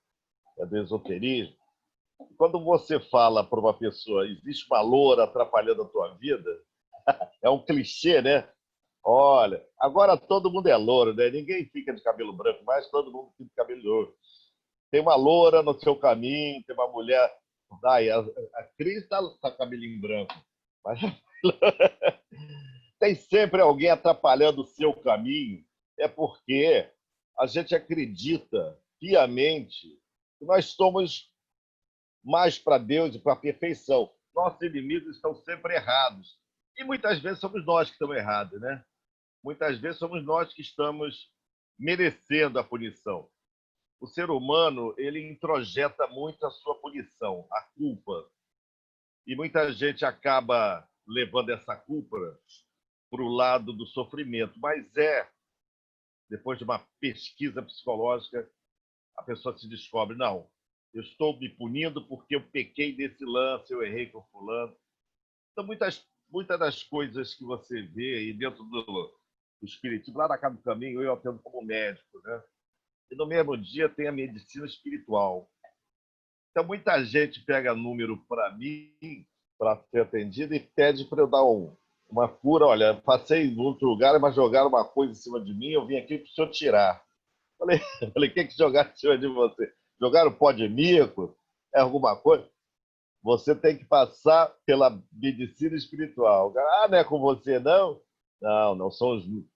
é do esoterismo. Quando você fala para uma pessoa, existe uma loura atrapalhando a tua vida, é um clichê, né? Olha, agora todo mundo é louro, né? Ninguém fica de cabelo branco, mas todo mundo fica de cabelo louro. Tem uma loura no seu caminho, tem uma mulher... a Cris está com cabelinho branco, mas tem sempre alguém atrapalhando o seu caminho. É porque a gente acredita piamente que nós somos mais para Deus e para a perfeição. Nossos inimigos estão sempre errados. E muitas vezes somos nós que estamos errados, né? Muitas vezes somos nós que estamos merecendo a punição. o ser humano ele introjeta muito a sua punição, a culpa. E muita gente acaba levando essa culpa para o lado do sofrimento. Mas depois de uma pesquisa psicológica, a pessoa se descobre, não, eu estou me punindo porque eu pequei desse lance, eu errei com fulano. Então, muitas das coisas que você vê aí dentro do espiritismo, lá na Casa do Caminho, eu atendo como médico, né? E no mesmo dia tem a medicina espiritual. Então, muita gente pega número para mim, para ser atendido, e pede para eu dar uma cura. Olha, passei em outro lugar, mas jogaram uma coisa em cima de mim, eu vim aqui para o senhor tirar. Falei, o que jogaram em cima de você? Jogaram pó de mico? É alguma coisa? Você tem que passar pela medicina espiritual. Ah, não é com você, não? Não,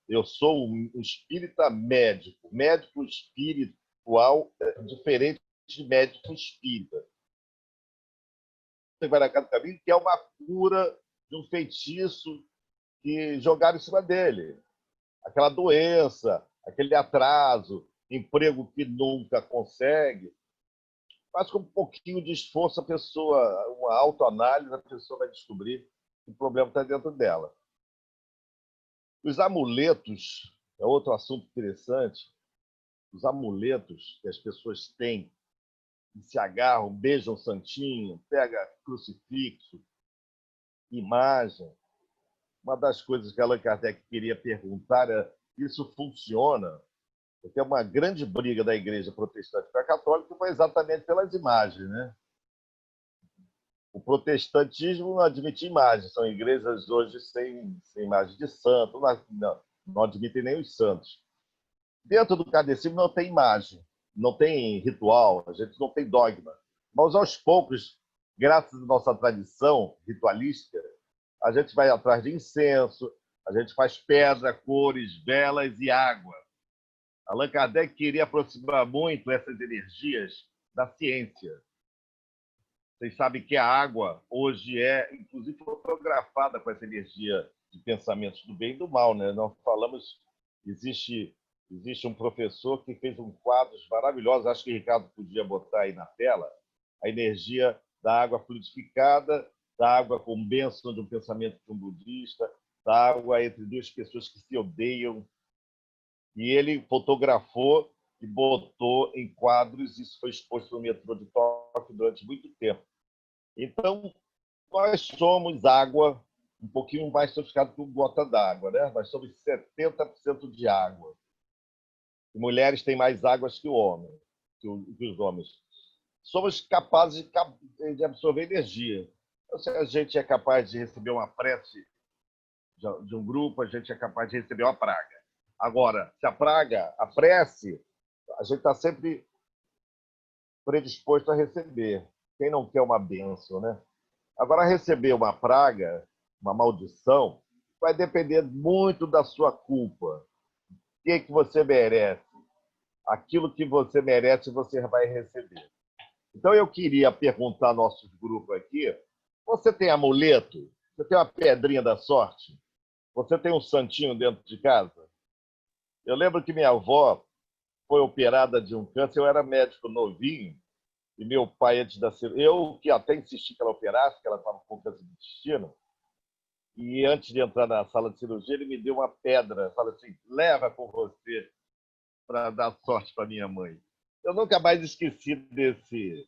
eu sou um espírita médico. Médico espiritual é diferente de médico espírita. Você vai na Casa do Caminho, que é uma cura de um feitiço que jogaram em cima dele. Aquela doença, aquele atraso, emprego que nunca consegue. Mas com um pouquinho de esforço, uma autoanálise, a pessoa vai descobrir que o problema está dentro dela. Os amuletos é outro assunto interessante. Os amuletos que as pessoas têm, que se agarram, beijam o santinho, pega crucifixo, imagem. Uma das coisas que Allan Kardec queria perguntar é: isso funciona? Porque uma grande briga da igreja protestante com a católica foi exatamente pelas imagens, né? O protestantismo não admite imagens, são igrejas hoje sem imagem de santo, não admitem nem os santos. Dentro do kardecismo não tem imagem, não tem ritual, a gente não tem dogma. Mas aos poucos, graças à nossa tradição ritualística, a gente vai atrás de incenso, a gente faz pedra, cores, velas e água. Allan Kardec queria aproximar muito essas energias da ciência. Vocês sabem que a água hoje é, inclusive, fotografada com essa energia de pensamentos do bem e do mal, né? Nós falamos, existe um professor que fez um quadro maravilhoso, acho que o Ricardo podia botar aí na tela, a energia da água fluidificada, da água com bênção de um pensamento de um budista, da água entre duas pessoas que se odeiam. E ele fotografou e botou em quadros, isso foi exposto no metrô de Tóquio durante muito tempo. Então, nós somos água, um pouquinho mais sofisticado que uma gota d'água, né? Nós somos 70% de água. E mulheres têm mais águas que os homens. Somos capazes de absorver energia. Então, se a gente é capaz de receber uma prece de um grupo, a gente é capaz de receber uma praga. Agora, se a prece, a gente está sempre predisposto a receber. Quem não quer uma bênção, né? Agora, receber uma praga, uma maldição, vai depender muito da sua culpa. O que você merece? Aquilo que você merece, você vai receber. Então, eu queria perguntar ao nosso grupo aqui, você tem amuleto? Você tem uma pedrinha da sorte? Você tem um santinho dentro de casa? Eu lembro que minha avó foi operada de um câncer, eu era médico novinho, e meu pai, antes da cirurgia, eu que até insisti que ela operasse, que ela estava com câncer de intestino, e antes de entrar na sala de cirurgia, ele me deu uma pedra, falou assim, leva com você para dar sorte para minha mãe. Eu nunca mais esqueci desse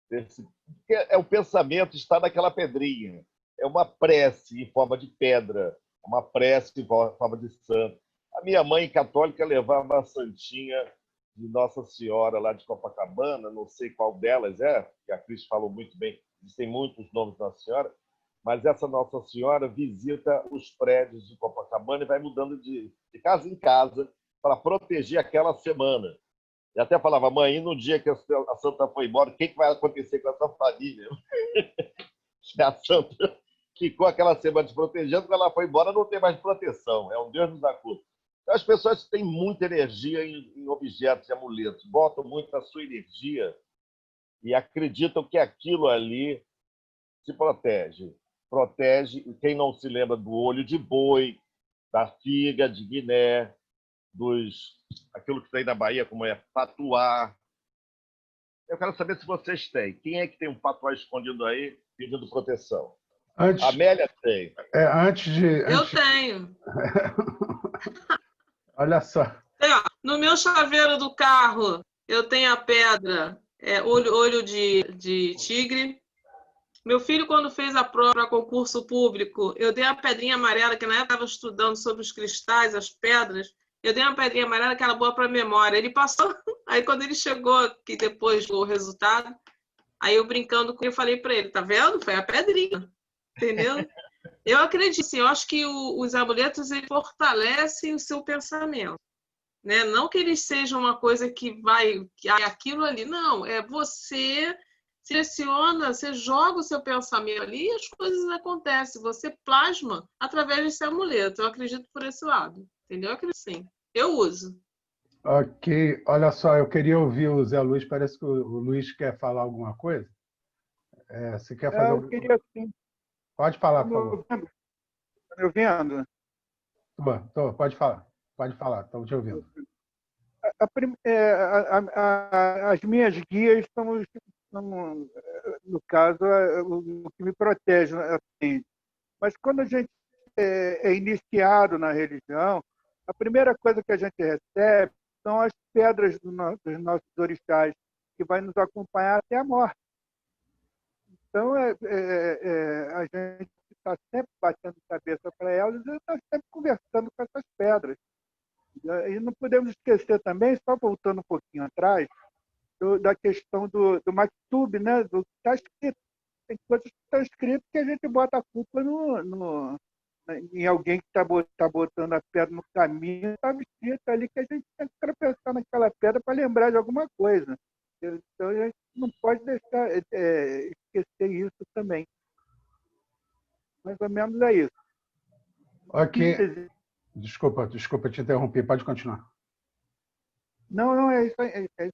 porque o pensamento está naquela pedrinha. É uma prece em forma de pedra, uma prece em forma de santo. A minha mãe católica levava a santinha de Nossa Senhora lá de Copacabana, não sei qual delas é, que a Cris falou muito bem, existem muitos nomes da Nossa Senhora, mas essa Nossa Senhora visita os prédios de Copacabana e vai mudando de casa em casa para proteger aquela semana. E até falava, mãe, no dia que a santa foi embora, o que vai acontecer com essa família? A santa ficou aquela semana te protegendo, quando ela foi embora não tem mais proteção, é um Deus nos acuda. Então, as pessoas têm muita energia em objetos e amuletos, botam muito a sua energia e acreditam que aquilo ali se protege. Protege quem não se lembra do olho de boi, da figa de Guiné, aquilo que tem na Bahia, como é patuá, Eu quero saber se vocês têm. Quem é que tem um patuá escondido aí pedindo proteção? Antes, Amélia tem. antes de... Eu tenho. Olha só. No meu chaveiro do carro, eu tenho a pedra, olho de tigre. Meu filho, quando fez a prova para concurso público, eu dei a pedrinha amarela, que na época eu estava estudando sobre os cristais, as pedras. Eu dei uma pedrinha amarela que era boa para memória. Ele passou. Aí, quando ele chegou aqui depois do resultado, aí eu brincando com ele, eu falei para ele: tá vendo? Foi a pedrinha. Entendeu? Eu acredito, sim, eu acho que os amuletos eles fortalecem o seu pensamento. Né? Não que eles sejam uma coisa que é aquilo ali. Não, é você seleciona, você joga o seu pensamento ali e as coisas acontecem. Você plasma através desse amuleto. Eu acredito por esse lado. Entendeu? Eu acredito sim. Eu uso. Ok. Olha só, eu queria ouvir o Zé Luiz. Parece que o Luiz quer falar alguma coisa. Você quer fazer Eu queria sim. Pode falar, por favor. Está me ouvindo? Pode falar. Pode falar, estamos te ouvindo. As minhas guias são, no caso, o que me protege. Assim. Mas quando a gente é iniciado na religião, a primeira coisa que a gente recebe são as pedras dos nossos orixás, que vai nos acompanhar até a morte. Então, a gente está sempre batendo cabeça para elas e está sempre conversando com essas pedras. E não podemos esquecer também, só voltando um pouquinho atrás, da questão do maktub, né? Do que está escrito. Tem coisas que estão escritas que a gente bota a culpa em alguém que está botando a pedra no caminho, estava escrito ali que a gente tem que tropeçar naquela pedra para lembrar de alguma coisa. Então, a gente não pode deixar esquecer isso também. Mais ou menos é isso. Ok. Desculpa te interromper. Pode continuar. Não, é isso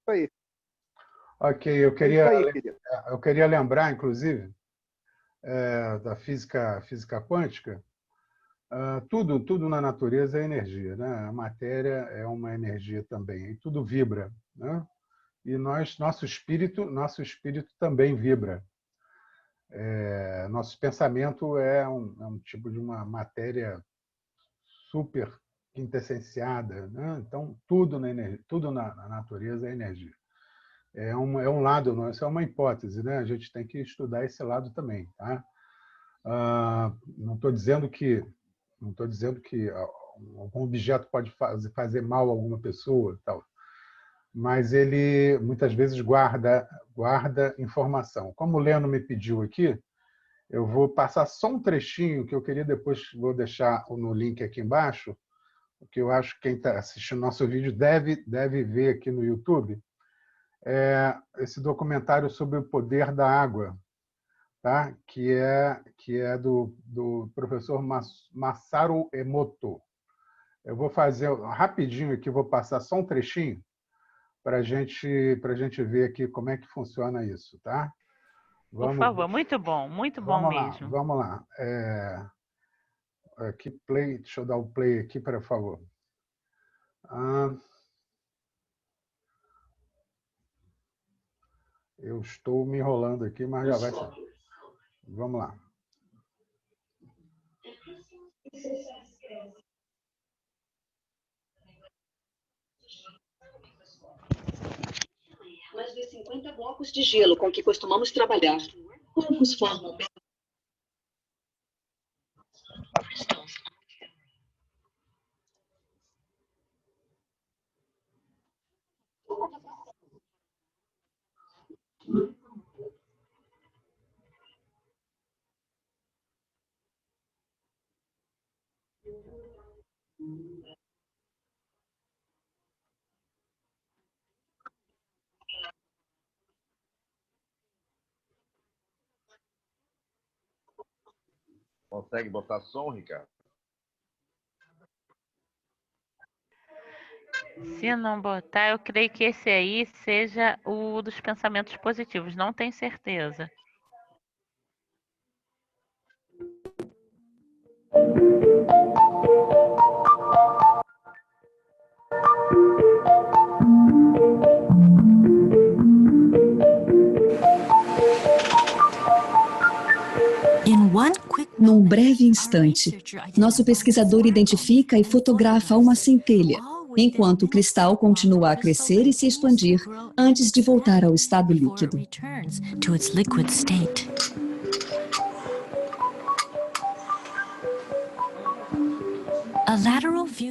aí. Ok, eu queria lembrar, inclusive, da física quântica. Tudo na natureza é energia, né? A matéria é uma energia também, e tudo vibra, né? E nosso espírito também vibra. Nosso pensamento é um tipo de uma matéria super quintessenciada, né? Então tudo na natureza é energia. É um lado nosso, é uma hipótese, né? A gente tem que estudar esse lado também, tá? Não estou dizendo que algum objeto pode fazer mal a alguma pessoa, tal, mas ele muitas vezes guarda informação. Como o Leno me pediu aqui, eu vou passar só um trechinho que eu queria depois, vou deixar no link aqui embaixo, porque eu acho que quem está assistindo nosso vídeo deve ver aqui no YouTube, esse documentário sobre o poder da água, tá? que é do professor Masaru Emoto. Eu vou fazer rapidinho aqui, vou passar só um trechinho para a gente ver aqui como é que funciona isso, tá? Por favor, muito bom mesmo. Vamos lá. Aqui, play, deixa eu dar o play aqui, por favor. Eu estou me enrolando aqui, mas já vai ser. Vamos lá. Mais de 50 blocos de gelo com que costumamos trabalhar. Poucos formam. Consegue botar som, Ricardo? Se não botar, eu creio que esse aí seja o dos pensamentos positivos. Não tenho certeza. breve instante. Nosso pesquisador identifica e fotografa uma centelha, enquanto o cristal continua a crescer e se expandir antes de voltar ao estado líquido.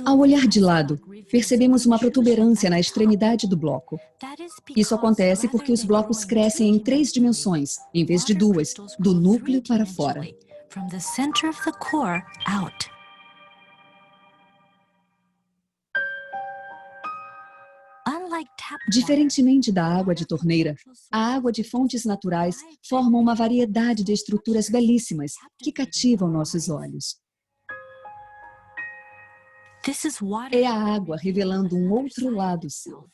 Ao olhar de lado, percebemos uma protuberância na extremidade do bloco. Isso acontece porque os blocos crescem em 3 dimensões, em vez de 2, do núcleo para fora. Diferentemente da água de torneira, a água de fontes naturais forma uma variedade de estruturas belíssimas que cativam nossos olhos. É a água revelando um outro lado seu.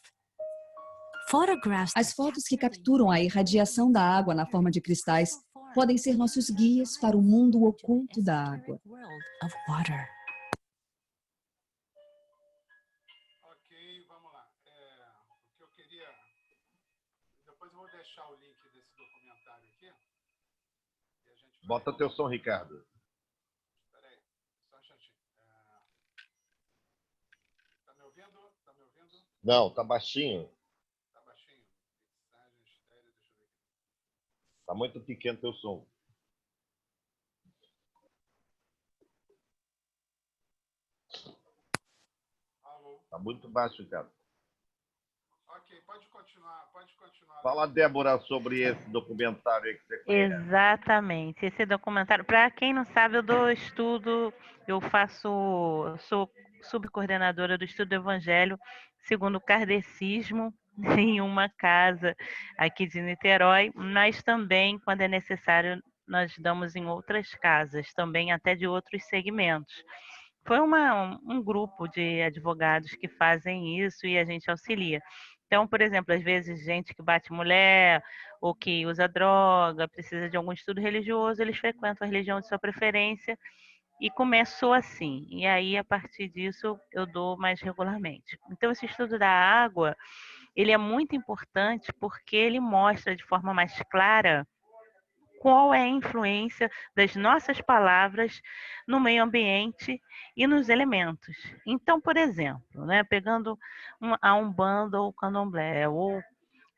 As fotos que capturam a irradiação da água na forma de cristais podem ser nossos guias para o mundo oculto da água. Ok, vamos lá. O que eu queria... Depois eu vou deixar o link desse documentário aqui. E a gente vai... Bota teu som, Ricardo. Espera aí, só um instantinho. Tá me ouvindo? Tá me ouvindo? Não, tá baixinho. Tá baixinho? Mensagem estéreo, deixa eu ver aqui. Tá muito pequeno teu som. Alô? Tá muito baixo, Ricardo. Ok, pode continuar, pode continuar. Fala, Débora, sobre esse documentário aí que você conhece. Exatamente. Esse documentário, para quem não sabe, eu dou estudo, sou subcoordenadora do estudo do Evangelho segundo o kardecismo em uma casa aqui de Niterói, mas também, quando é necessário, nós damos em outras casas, também até de outros segmentos. Foi um grupo de advogados que fazem isso e a gente auxilia. Então, por exemplo, às vezes gente que bate mulher ou que usa droga, precisa de algum estudo religioso, eles frequentam a religião de sua preferência e começou assim. E aí, a partir disso, eu dou mais regularmente. Então, esse estudo da água, ele é muito importante porque ele mostra de forma mais clara qual é a influência das nossas palavras no meio ambiente e nos elementos. Então, por exemplo, né, pegando a Umbanda ou o Candomblé, ou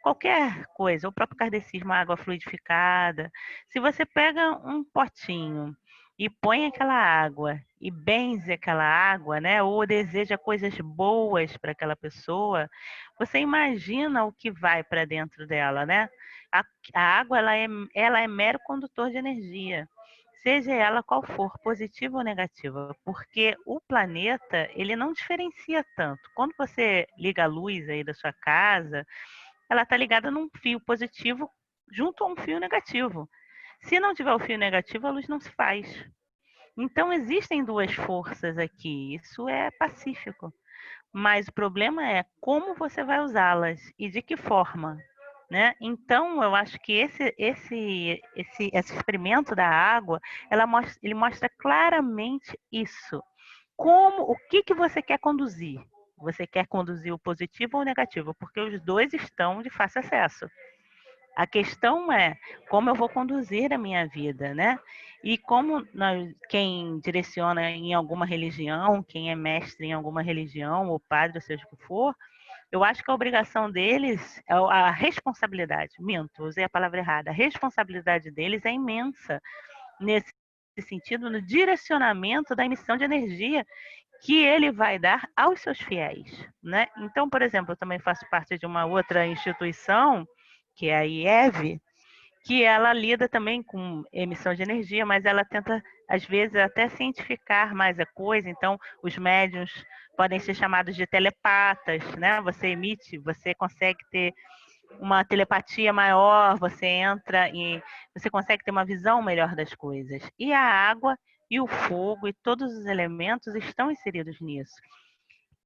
qualquer coisa, o próprio kardecismo, a água fluidificada, se você pega um potinho e põe aquela água e benze aquela água, né, ou deseja coisas boas para aquela pessoa, você imagina o que vai para dentro dela, né? A água ela é mero condutor de energia, seja ela qual for, positiva ou negativa, porque o planeta ele não diferencia tanto. Quando você liga a luz aí da sua casa, ela está ligada num fio positivo junto a um fio negativo. Se não tiver o fio negativo, a luz não se faz. Então, existem duas forças aqui. Isso é pacífico. Mas o problema é como você vai usá-las e de que forma, né? Então, eu acho que esse experimento da água, ele mostra claramente isso. O que você quer conduzir? Você quer conduzir o positivo ou o negativo? Porque os dois estão de fácil acesso. A questão é como eu vou conduzir a minha vida, né? E quem direciona em alguma religião, quem é mestre em alguma religião, ou padre, ou seja o que for, eu acho que a obrigação deles, a responsabilidade, usei a palavra errada, a responsabilidade deles é imensa nesse sentido, no direcionamento da emissão de energia que ele vai dar aos seus fiéis, né? Então, por exemplo, eu também faço parte de uma outra instituição, que é a IEV, que ela lida também com emissão de energia, mas ela tenta, às vezes, até cientificar mais a coisa. Então, os médiuns podem ser chamados de telepatas, né? Você consegue ter uma telepatia maior, você consegue ter uma visão melhor das coisas. E a água e o fogo e todos os elementos estão inseridos nisso.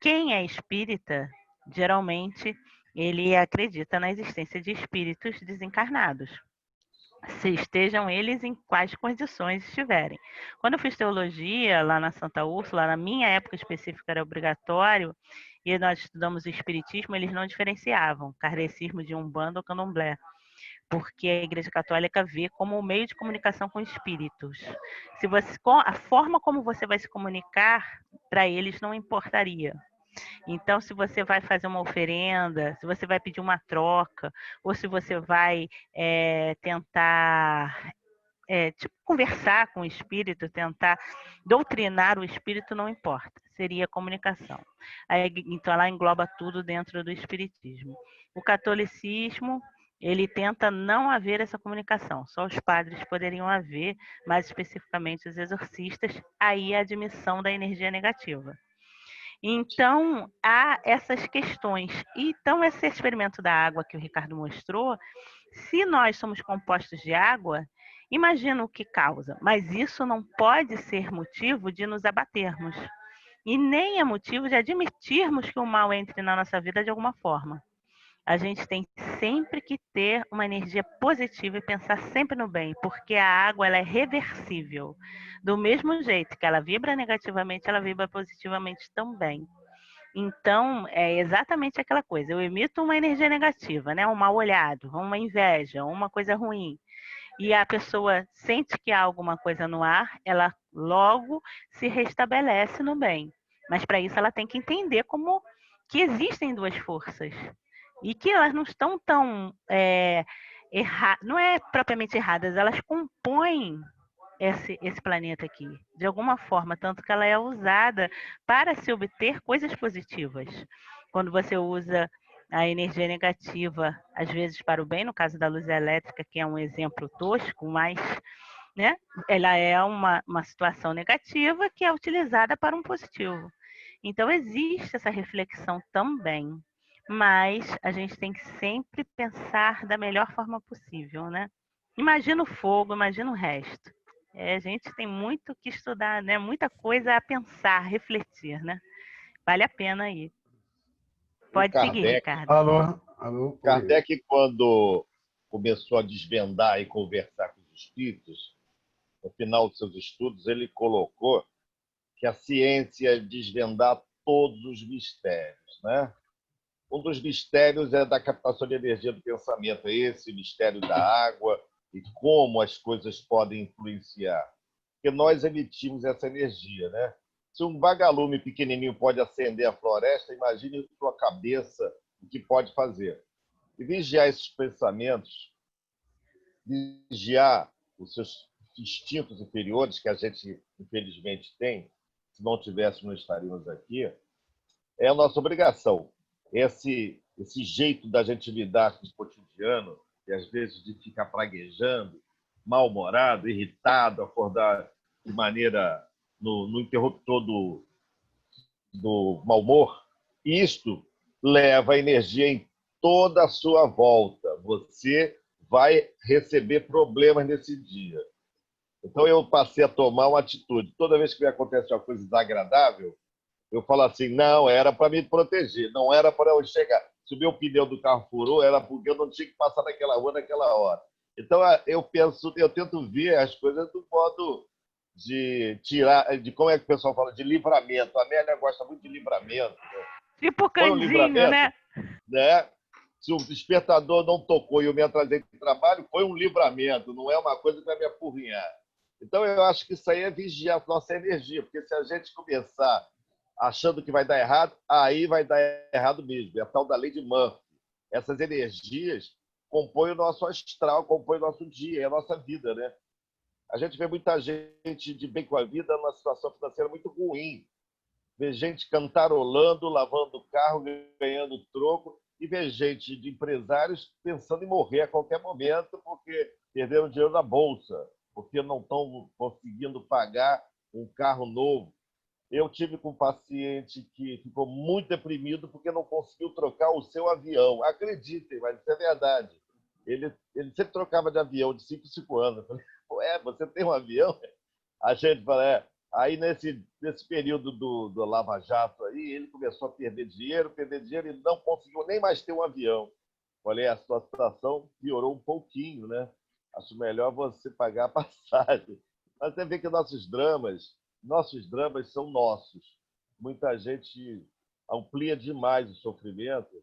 Quem é espírita, geralmente, ele acredita na existência de espíritos desencarnados, se estejam eles em quais condições estiverem. Quando eu fiz teologia lá na Santa Úrsula, na minha época específica era obrigatório, e nós estudamos o espiritismo, eles não diferenciavam kardecismo de Umbanda ou Candomblé. porque a Igreja Católica vê como um meio de comunicação com espíritos. A forma como você vai se comunicar, para eles não importaria. Então, se você vai fazer uma oferenda, se você vai pedir uma troca, ou se você vai tentar conversar com o espírito, tentar doutrinar o espírito, não importa, seria comunicação. Então, ela engloba tudo dentro do espiritismo. O catolicismo, ele tenta não haver essa comunicação, só os padres poderiam haver, mais especificamente os exorcistas, aí a admissão da energia negativa. Então, há essas questões. Então, esse experimento da água que o Ricardo mostrou, se nós somos compostos de água, imagina o que causa, mas isso não pode ser motivo de nos abatermos. E nem é motivo de admitirmos que o mal entre na nossa vida de alguma forma. A gente tem sempre que ter uma energia positiva e pensar sempre no bem, porque a água ela é reversível. Do mesmo jeito que ela vibra negativamente, ela vibra positivamente também. Então, é exatamente aquela coisa. Eu emito uma energia negativa, né? Um mal olhado, uma inveja, uma coisa ruim. E a pessoa sente que há alguma coisa no ar, ela logo se restabelece no bem. Mas para isso ela tem que entender como que existem duas forças. E que elas não estão tão não é propriamente erradas, elas compõem esse planeta aqui, de alguma forma, tanto que ela é usada para se obter coisas positivas. Quando você usa a energia negativa, às vezes para o bem, no caso da luz elétrica, que é um exemplo tosco, mas né, ela é uma situação negativa que é utilizada para um positivo. Então, existe essa reflexão também, mas a gente tem que sempre pensar da melhor forma possível, né? Imagina o fogo, imagina o resto. A gente tem muito que estudar, né? Muita coisa a pensar, refletir, né? Vale a pena aí. Pode seguir, Ricardo. Alô. Kardec, quando começou a desvendar e conversar com os espíritos, no final dos seus estudos, ele colocou que a ciência é desvendar todos os mistérios, né? Um dos mistérios é da captação de energia do pensamento, esse mistério da água e como as coisas podem influenciar. Porque nós emitimos essa energia, né? Se um vagalume pequenininho pode acender a floresta, imagine a sua cabeça o que pode fazer. E vigiar esses pensamentos, vigiar os seus instintos inferiores, que a gente, infelizmente, tem, se não tivéssemos, não estaríamos aqui, é a nossa obrigação. Esse jeito da gente lidar com o cotidiano, e às vezes de ficar praguejando, mal-humorado, irritado, acordar de maneira no interruptor do mau humor, isto leva a energia em toda a sua volta. Você vai receber problemas nesse dia. Então, eu passei a tomar uma atitude. Toda vez que me acontece uma coisa desagradável, eu falo assim, não, era para me proteger, não era para eu chegar. Se o meu pneu do carro furou, era porque eu não tinha que passar naquela rua naquela hora. Então, eu tento ver as coisas do modo de tirar, de como é que o pessoal fala, de livramento. A Amélia gosta muito de livramento. Né? Tipo Candinho, né? Se o despertador não tocou e eu me atrasei de trabalho, foi um livramento, não é uma coisa que vai me apurrinhar. Então, eu acho que isso aí é vigiar a nossa energia, porque se a gente começar achando que vai dar errado, aí vai dar errado mesmo. É a tal da lei de Murphy. Essas energias compõem o nosso astral, compõem o nosso dia, é a nossa vida, né? A gente vê muita gente de bem com a vida numa situação financeira muito ruim. Vê gente cantarolando, lavando carro, ganhando troco, e vê gente de empresários pensando em morrer a qualquer momento porque perderam dinheiro na bolsa, porque não estão conseguindo pagar um carro novo. Eu tive com um paciente que ficou muito deprimido porque não conseguiu trocar o seu avião. Acreditem, mas isso é verdade. Ele sempre trocava de avião de 5 em 5 anos. Eu falei, você tem um avião? A gente fala, Aí, nesse período do Lava Jato, aí, ele começou a perder dinheiro e não conseguiu nem mais ter um avião. Falei, a sua situação piorou um pouquinho, né? Acho melhor você pagar a passagem. Mas você vê que nossos dramas são nossos. Muita gente amplia demais o sofrimento,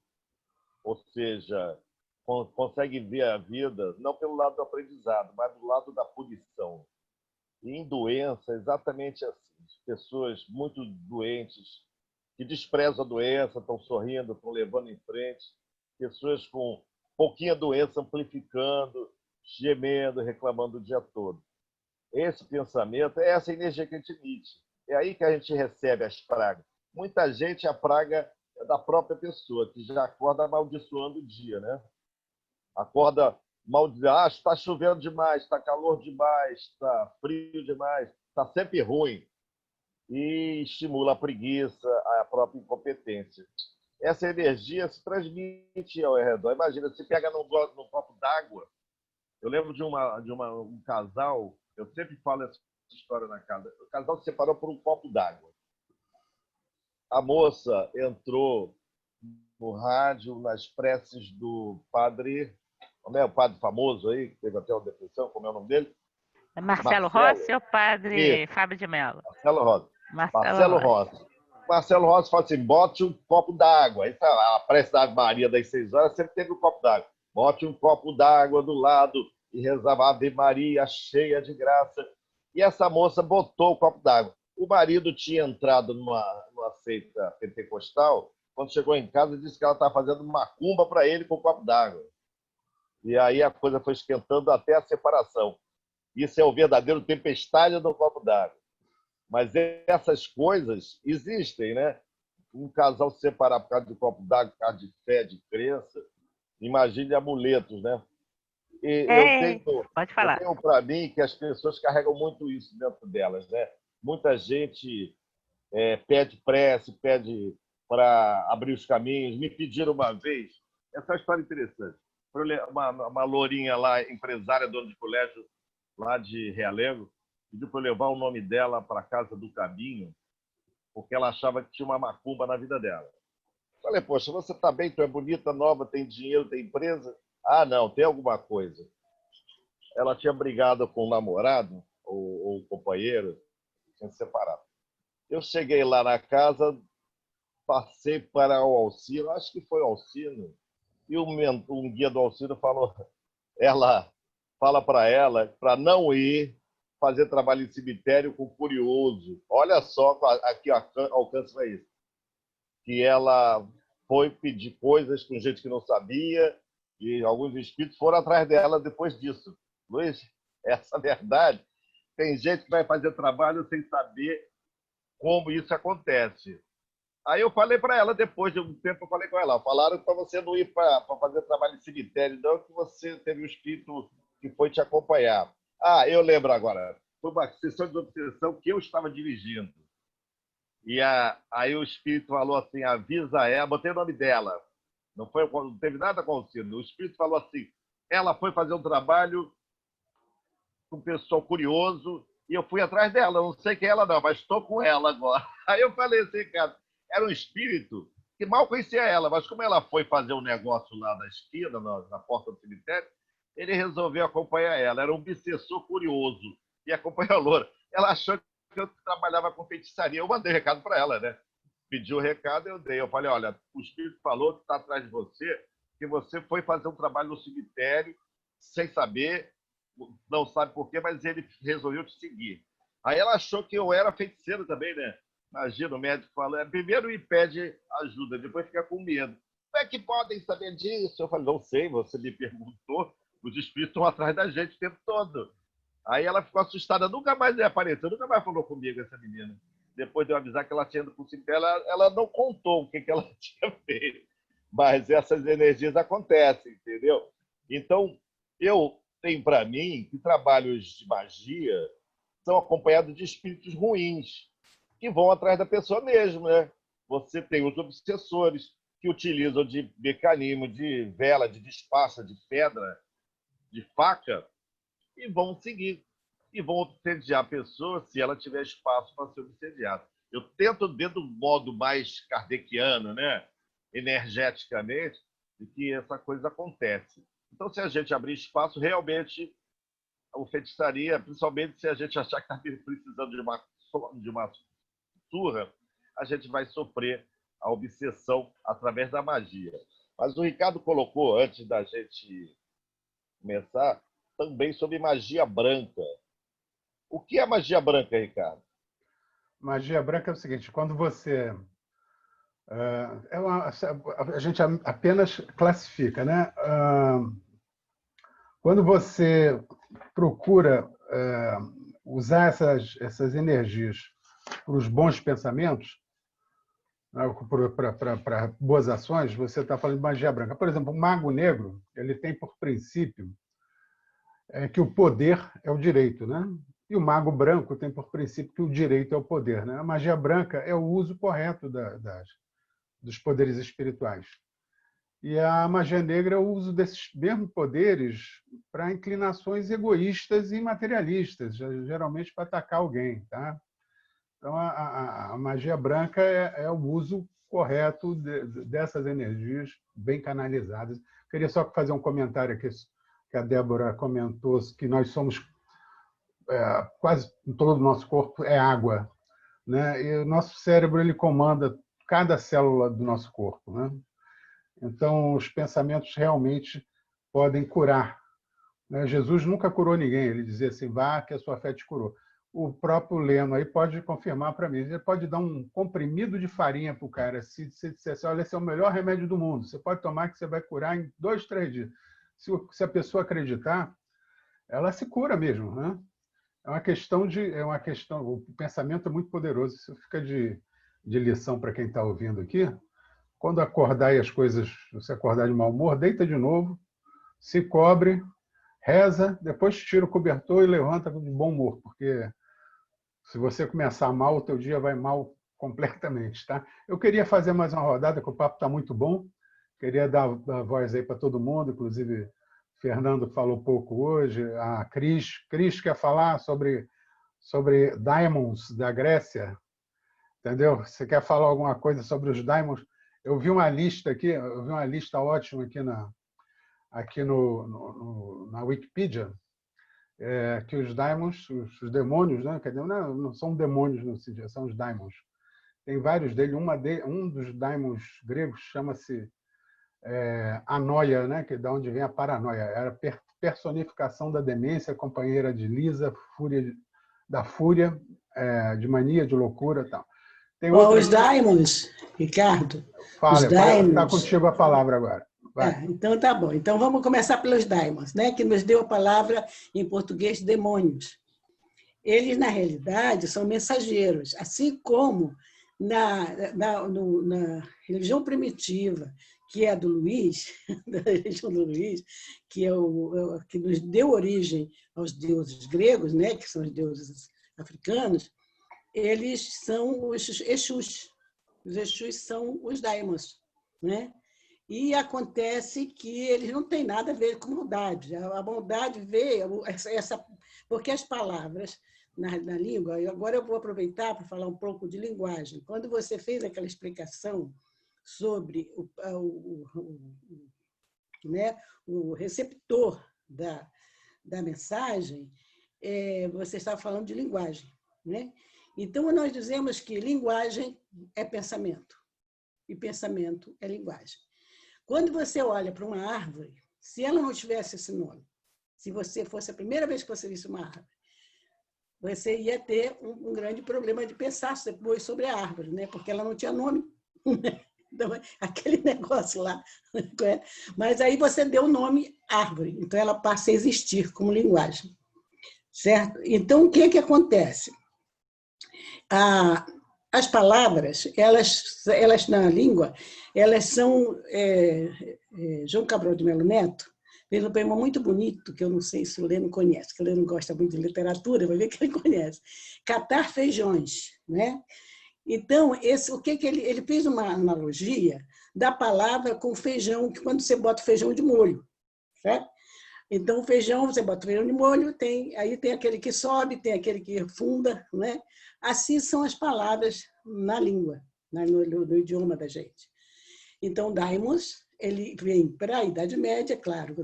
ou seja, consegue ver a vida não pelo lado do aprendizado, mas do lado da punição. E em doença, exatamente assim. Pessoas muito doentes, que desprezam a doença, estão sorrindo, estão levando em frente. Pessoas com pouquinha doença amplificando, gemendo, reclamando o dia todo. Esse pensamento é essa energia que a gente emite. É aí que a gente recebe as pragas. Muita gente, a praga é da própria pessoa, que já acorda amaldiçoando o dia, né? Acorda está chovendo demais, está calor demais, está frio demais, está sempre ruim. E estimula a preguiça, a própria incompetência. Essa energia se transmite ao redor. Imagina, se pega num copo d'água. Eu lembro de um casal, eu sempre falo essa história na casa. O casal se separou por um copo d'água. A moça entrou no rádio, nas preces do padre, como é o padre famoso aí, que teve até uma depressão, como é o nome dele? Marcelo Rossi ou padre Fábio de Mello? Marcelo Rossi. Marcelo Rossi. Marcelo Rossi fala assim, bote um copo d'água. A prece da Ave Maria das 6 horas sempre teve um copo d'água. Bote um copo d'água do lado e rezava Ave Maria, cheia de graça. E essa moça botou o copo d'água. O marido tinha entrado numa seita pentecostal. Quando chegou em casa, disse que ela estava fazendo macumba para ele com o copo d'água. E aí a coisa foi esquentando até a separação. Isso é o verdadeiro tempestade do copo d'água. Mas essas coisas existem, né? Um casal se separar por causa de copo d'água, por causa de fé, de crença. Imagine amuletos, né? Pode falar. Eu tenho para mim que as pessoas carregam muito isso dentro delas, né? Muita gente pede prece, pede para abrir os caminhos. Me pediram uma vez, essa é uma história interessante, uma lourinha lá, empresária, dona de colégio, lá de Realengo, pediu para eu levar o nome dela para a Casa do Caminho, porque ela achava que tinha uma macumba na vida dela. Falei, poxa, você está bem, tu é bonita, nova, tem dinheiro, tem empresa? Ah, não, tem alguma coisa. Ela tinha brigado com o namorado, ou o companheiro, tinha se separado. Eu cheguei lá na casa, passei para o Alcino, acho que foi o Alcino, e um guia do Alcino falou, ela fala para ela para não ir fazer trabalho em cemitério com curioso. Olha só aqui alcance para isso. Que ela foi pedir coisas com gente que não sabia e alguns espíritos foram atrás dela depois disso. Luiz, essa verdade. Tem gente que vai fazer trabalho sem saber como isso acontece. Aí eu falei para ela, depois de um tempo, eu falei com ela, falaram para você não ir para fazer trabalho em cemitério, não, que você teve um espírito que foi te acompanhar. Ah, eu lembro agora, foi uma sessão de obsessão que eu estava dirigindo. E aí o espírito falou assim, avisa ela, botei o nome dela, não teve nada com o sino. O espírito falou assim, ela foi fazer um trabalho com um pessoal curioso e eu fui atrás dela, não sei quem é ela não, mas estou com ela agora. Aí eu falei assim, cara, era um espírito que mal conhecia ela, mas como ela foi fazer um negócio lá na esquina, na porta do cemitério, ele resolveu acompanhar ela. Era um obsessor curioso e acompanhou a loura. Ela achou que eu trabalhava com feitiçaria. Eu mandei recado para ela, né? Pedi o recado, eu dei. Eu falei, olha, o espírito falou que está atrás de você, que você foi fazer um trabalho no cemitério sem saber, não sabe por quê, mas ele resolveu te seguir. Aí ela achou que eu era feiticeiro também, né? Imagina, o médico fala, primeiro me pede ajuda, depois fica com medo. Como é que podem saber disso? Eu falei, não sei, você me perguntou, os espíritos estão atrás da gente o tempo todo. Aí ela ficou assustada, nunca mais apareceu, nunca mais falou comigo, essa menina. Depois de eu avisar que ela tinha ido para o cemitério, ela não contou o que ela tinha feito. Mas essas energias acontecem, entendeu? Então, eu tenho para mim que trabalhos de magia são acompanhados de espíritos ruins, que vão atrás da pessoa mesmo, né? Você tem os obsessores que utilizam de mecanismo, de vela, de despacha, de pedra, de faca, e vão seguir. E vão obsediar a pessoa se ela tiver espaço para ser obsediada. Eu tento, dentro do modo mais kardeciano, né? Energeticamente, de que essa coisa acontece. Então, se a gente abrir espaço, realmente, a feitiçaria, principalmente se a gente achar que está precisando de uma surra, a gente vai sofrer a obsessão através da magia. Mas o Ricardo colocou, antes da gente começar, também sobre magia branca. O que é magia branca, Ricardo? Magia branca é o seguinte, quando você... a gente apenas classifica, né? Quando você procura usar essas energias para os bons pensamentos, para boas ações, você está falando de magia branca. Por exemplo, o mago negro, ele tem por princípio que o poder é o direito, né? E o mago branco tem por princípio que o direito é o poder, né? A magia branca é o uso correto dos poderes espirituais. E a magia negra é o uso desses mesmos poderes para inclinações egoístas e materialistas, geralmente para atacar alguém, tá? Então, a magia branca é o uso correto dessas energias bem canalizadas. Queria só fazer um comentário aqui, que a Débora comentou, que nós somos, quase todo o nosso corpo é água, né? E o nosso cérebro ele comanda cada célula do nosso corpo, né? Então, os pensamentos realmente podem curar, né? Jesus nunca curou ninguém, ele dizia assim, vá que a sua fé te curou. O próprio Leno aí pode confirmar para mim. Ele pode dar um comprimido de farinha para o cara. Se disser assim, olha, esse é o melhor remédio do mundo. Você pode tomar que você vai curar em 2, 3 dias. Se a pessoa acreditar, ela se cura mesmo, né? É uma questão. O pensamento é muito poderoso. Isso fica de lição para quem está ouvindo aqui. Quando acordar e as coisas, você acordar de mau humor, deita de novo, se cobre, reza, depois tira o cobertor e levanta de bom humor, porque se você começar mal, o teu dia vai mal completamente, tá? Eu queria fazer mais uma rodada, que o papo está muito bom. Queria dar voz aí para todo mundo, inclusive Fernando falou pouco hoje, a Cris. Cris quer falar sobre daimons da Grécia, entendeu? Você quer falar alguma coisa sobre os daimons? Eu vi uma lista aqui, eu vi uma lista ótima aqui na Wikipedia, que os daimons, os demônios, né? Não são demônios no sentido, são os daimons. Tem vários deles. Um dos daimons gregos chama-se Anoia, né? Que é de onde vem a paranoia. Era a personificação da demência, companheira de Lisa, da fúria, de mania, de loucura e tal. Tem os daimons, Ricardo. Fala, está contigo a palavra agora. Então tá bom. Então vamos começar pelos daimons, né? Que nos deu a palavra em português demônios. Eles, na realidade, são mensageiros, assim como na religião primitiva, que é do Luís, da religião do Luís, que que nos deu origem aos deuses gregos, né? Que são os deuses africanos, eles são os Exus. Os Exus são os daimons, né? E acontece que eles não têm nada a ver com maldade. A maldade veio, porque as palavras na língua, e agora eu vou aproveitar para falar um pouco de linguagem. Quando você fez aquela explicação sobre o receptor da mensagem, você estava falando de linguagem, né? Então, nós dizemos que linguagem é pensamento, e pensamento é linguagem. Quando você olha para uma árvore, se ela não tivesse esse nome, se você fosse a primeira vez que você visse uma árvore, você ia ter um grande problema de pensar depois sobre a árvore, né? Porque ela não tinha nome. Então, aquele negócio lá. Mas aí você deu o nome árvore, então ela passa a existir como linguagem. Certo? Então, o que acontece? As palavras, elas na língua, elas são... João Cabral de Melo Neto fez um poema muito bonito, que eu não sei se o Leno conhece, que o Leno gosta muito de literatura, vai ver que ele conhece. Catar feijões, né? Então, o que ele fez uma analogia da palavra com feijão, que quando você bota feijão de molho, certo? Então, o feijão, você bota o feijão de molho, aí tem aquele que sobe, tem aquele que afunda, né? Assim são as palavras na língua, no idioma da gente. Então, daimos, ele vem para a Idade Média, claro,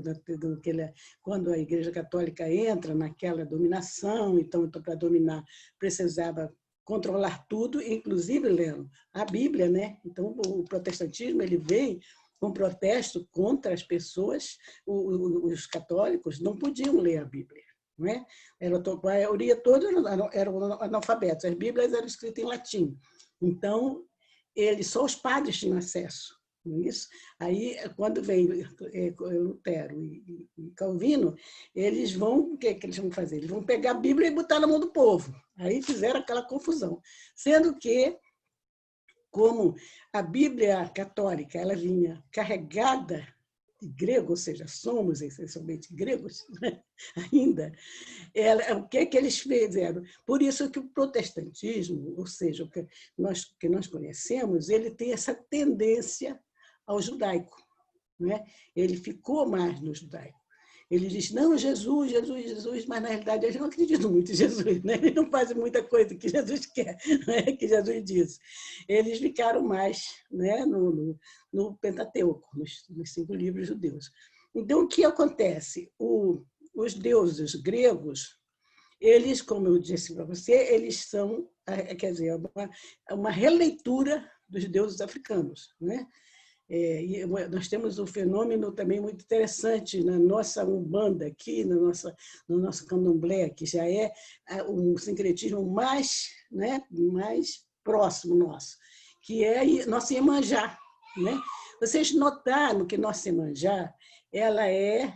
quando a Igreja Católica entra naquela dominação, então para dominar precisava controlar tudo, inclusive, Leno, a Bíblia, né? Então, o protestantismo ele vem com protesto contra as pessoas, os católicos não podiam ler a Bíblia. Não é? A maioria toda eram analfabetos, as Bíblias eram escritas em latim. Então, só os padres tinham acesso. Isso. Aí, quando vem Lutero e Calvino, o que eles vão fazer? Eles vão pegar a Bíblia e botar na mão do povo. Aí fizeram aquela confusão. Sendo que, como a Bíblia católica ela vinha carregada de grego, ou seja, somos essencialmente gregos, né? Ainda, o que eles fizeram? Por isso que o protestantismo, ou seja, o que nós conhecemos, ele tem essa tendência ao judaico, né? Ele ficou mais no judaico. Ele diz, não, Jesus, mas na realidade eles não acreditam muito em Jesus, né? Eles não fazem muita coisa que Jesus quer, né? Que Jesus disse. Eles ficaram mais, né? no Pentateuco, nos 5 livros judeus. Então, o que acontece? Os deuses gregos, eles, como eu disse para você, eles são, quer dizer, uma releitura dos deuses africanos, né? E nós temos um fenômeno também muito interessante na nossa Umbanda aqui, no nosso Candomblé, que já é um sincretismo mais, né, mais próximo nosso, que é nosso Iemanjá, né? Vocês notaram que nossa Iemanjá, ela é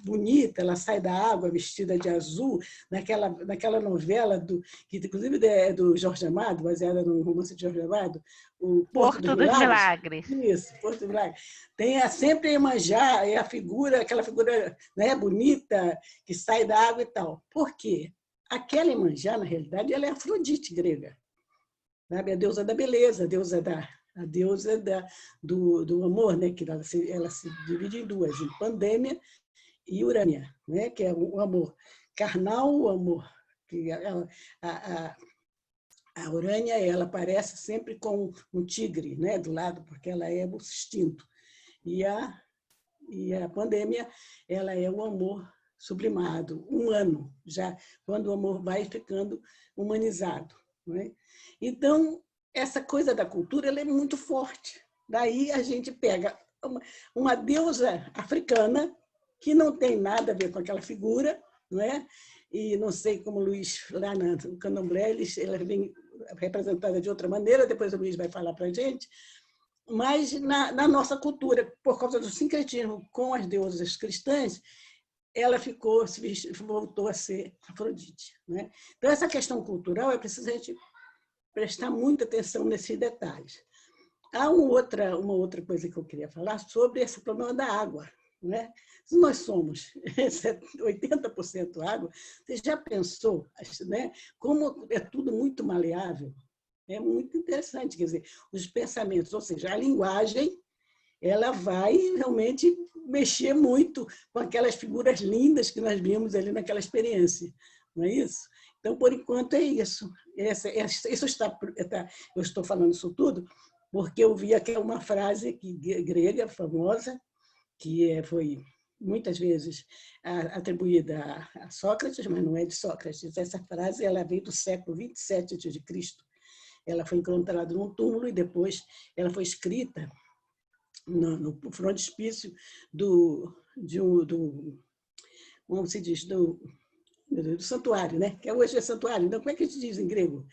bonita, ela sai da água vestida de azul, naquela novela, que inclusive é do Jorge Amado, baseada no romance de Jorge Amado, o Porto dos Milagres. Isso, Porto dos Milagres. Tem sempre a Iemanjá, aquela figura, né, bonita, que sai da água e tal. Por quê? Aquela Iemanjá, na realidade, ela é Afrodite grega. Sabe? A deusa da beleza, a deusa do amor, né? Que ela se divide em duas, em Pandêmia e Urânia, né? Que é o amor carnal, o amor que a Urânia, ela aparece sempre com um tigre, né, do lado, porque ela é o instinto. E a Pandêmia, ela é o amor sublimado, humano, já quando o amor vai ficando humanizado, né? Então, essa coisa da cultura, ela é muito forte. Daí a gente pega uma deusa africana que não tem nada a ver com aquela figura, não é? E não sei como o Luiz, lá no Candomblé, ela vem representada de outra maneira, depois o Luiz vai falar para a gente, mas na nossa cultura, por causa do sincretismo com as deusas cristãs, ela voltou a ser Afrodite, né? Então, essa questão cultural, é preciso a gente prestar muita atenção nesses detalhes. Há uma outra coisa que eu queria falar sobre esse problema da água, né? Se nós somos 80% água, você já pensou, né, como é tudo muito maleável? É muito interessante, quer dizer, os pensamentos, ou seja, a linguagem, ela vai realmente mexer muito com aquelas figuras lindas que nós vimos ali naquela experiência, não é isso? Então, por enquanto, é isso. Eu estou falando isso tudo porque eu vi aqui uma frase grega famosa, que foi muitas vezes atribuída a Sócrates, mas não é de Sócrates. Essa frase ela veio do século 27 a.C. Ela foi encontrada num túmulo e depois ela foi escrita no frontispício como se diz, do santuário, né? Que hoje é santuário. Então, como é que a gente diz em grego?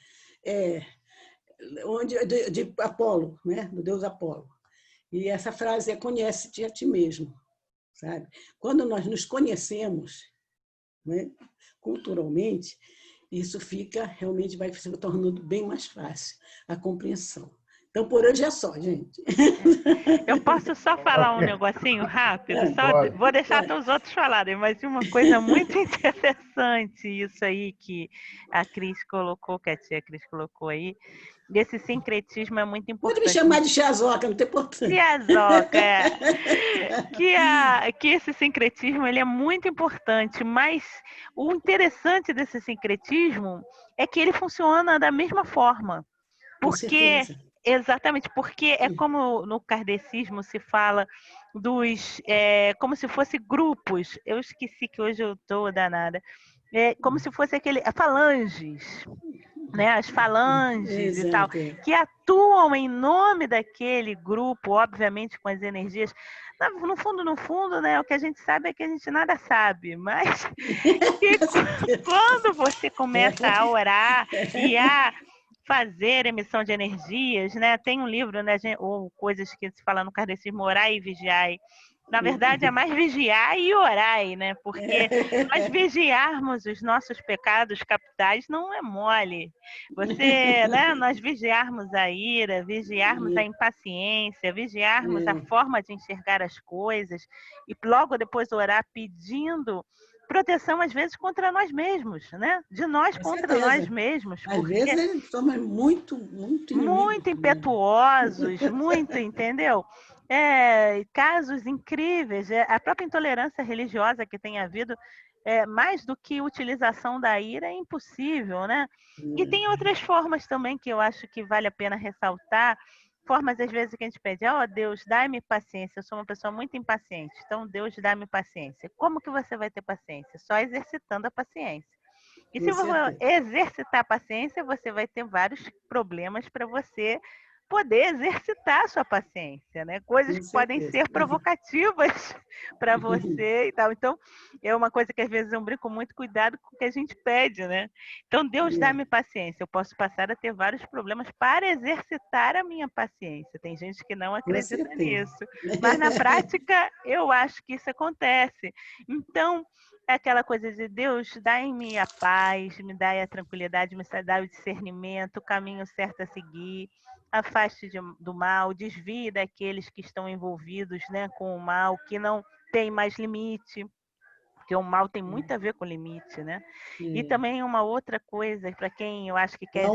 De Apolo, né? Do deus Apolo. E essa frase é: conhece-te a ti mesmo, sabe? Quando nós nos conhecemos, né, culturalmente, isso realmente vai se tornando bem mais fácil a compreensão. Então, por hoje é só, gente. Eu posso só falar um negocinho rápido? Vou deixar até os outros falarem, mas uma coisa muito interessante, isso aí que a Cris colocou, que a tia Cris colocou aí, esse sincretismo é muito importante. Pode me chamar de Tiazoca, não tem importância. Tiazoca, que esse sincretismo ele é muito importante, mas o interessante desse sincretismo é que ele funciona da mesma forma. Porque, exatamente, porque é como no kardecismo se fala como se fosse grupos. Eu esqueci que hoje eu estou danada. como se fosse falanges, né? As falanges e tal, Exato. que atuam em nome daquele grupo, obviamente com as energias. No fundo, né? O que a gente sabe é que a gente nada sabe, mas que quando você começa a orar e a fazer emissão de energias, né? Tem um livro, né? Ou coisas que se fala no kardecismo, orar e vigiar. Na verdade, é mais vigiar e orar, né? Porque nós vigiarmos os nossos pecados capitais não é mole. Né? Nós vigiarmos a ira, vigiarmos a impaciência, vigiarmos a forma de enxergar as coisas e logo depois orar pedindo proteção, às vezes, contra nós mesmos, né? De nós contra nós mesmos. Às vezes eles somos muito muito impetuosos, muito, entendeu? Casos incríveis. A própria intolerância religiosa que tem havido, mais do que utilização da ira, é impossível, né? E tem outras formas também que eu acho que vale a pena ressaltar. Formas, às vezes, que a gente pede, Deus, dá-me paciência. Eu sou uma pessoa muito impaciente, então Deus, dá-me paciência. Como que você vai ter paciência? Só exercitando a paciência. E se você exercitar a paciência, você vai ter vários problemas para você poder exercitar a sua paciência, né? Coisas que podem ser provocativas para você e tal. Então, é uma coisa que às vezes eu brinco muito, cuidado com o que a gente pede, né? Então, Deus dá-me paciência. Eu posso passar a ter vários problemas para exercitar a minha paciência. Tem gente que não acredita nisso. Mas na prática, eu acho que isso acontece. Então, é aquela coisa de Deus, dá-me a paz, me dá a tranquilidade, me dá o discernimento, o caminho certo a seguir, afaste do mal, desvie daqueles que estão envolvidos, né, com o mal, que não tem mais limite, porque o mal tem muito a ver com limite, né? E também uma outra coisa, para quem eu acho que quer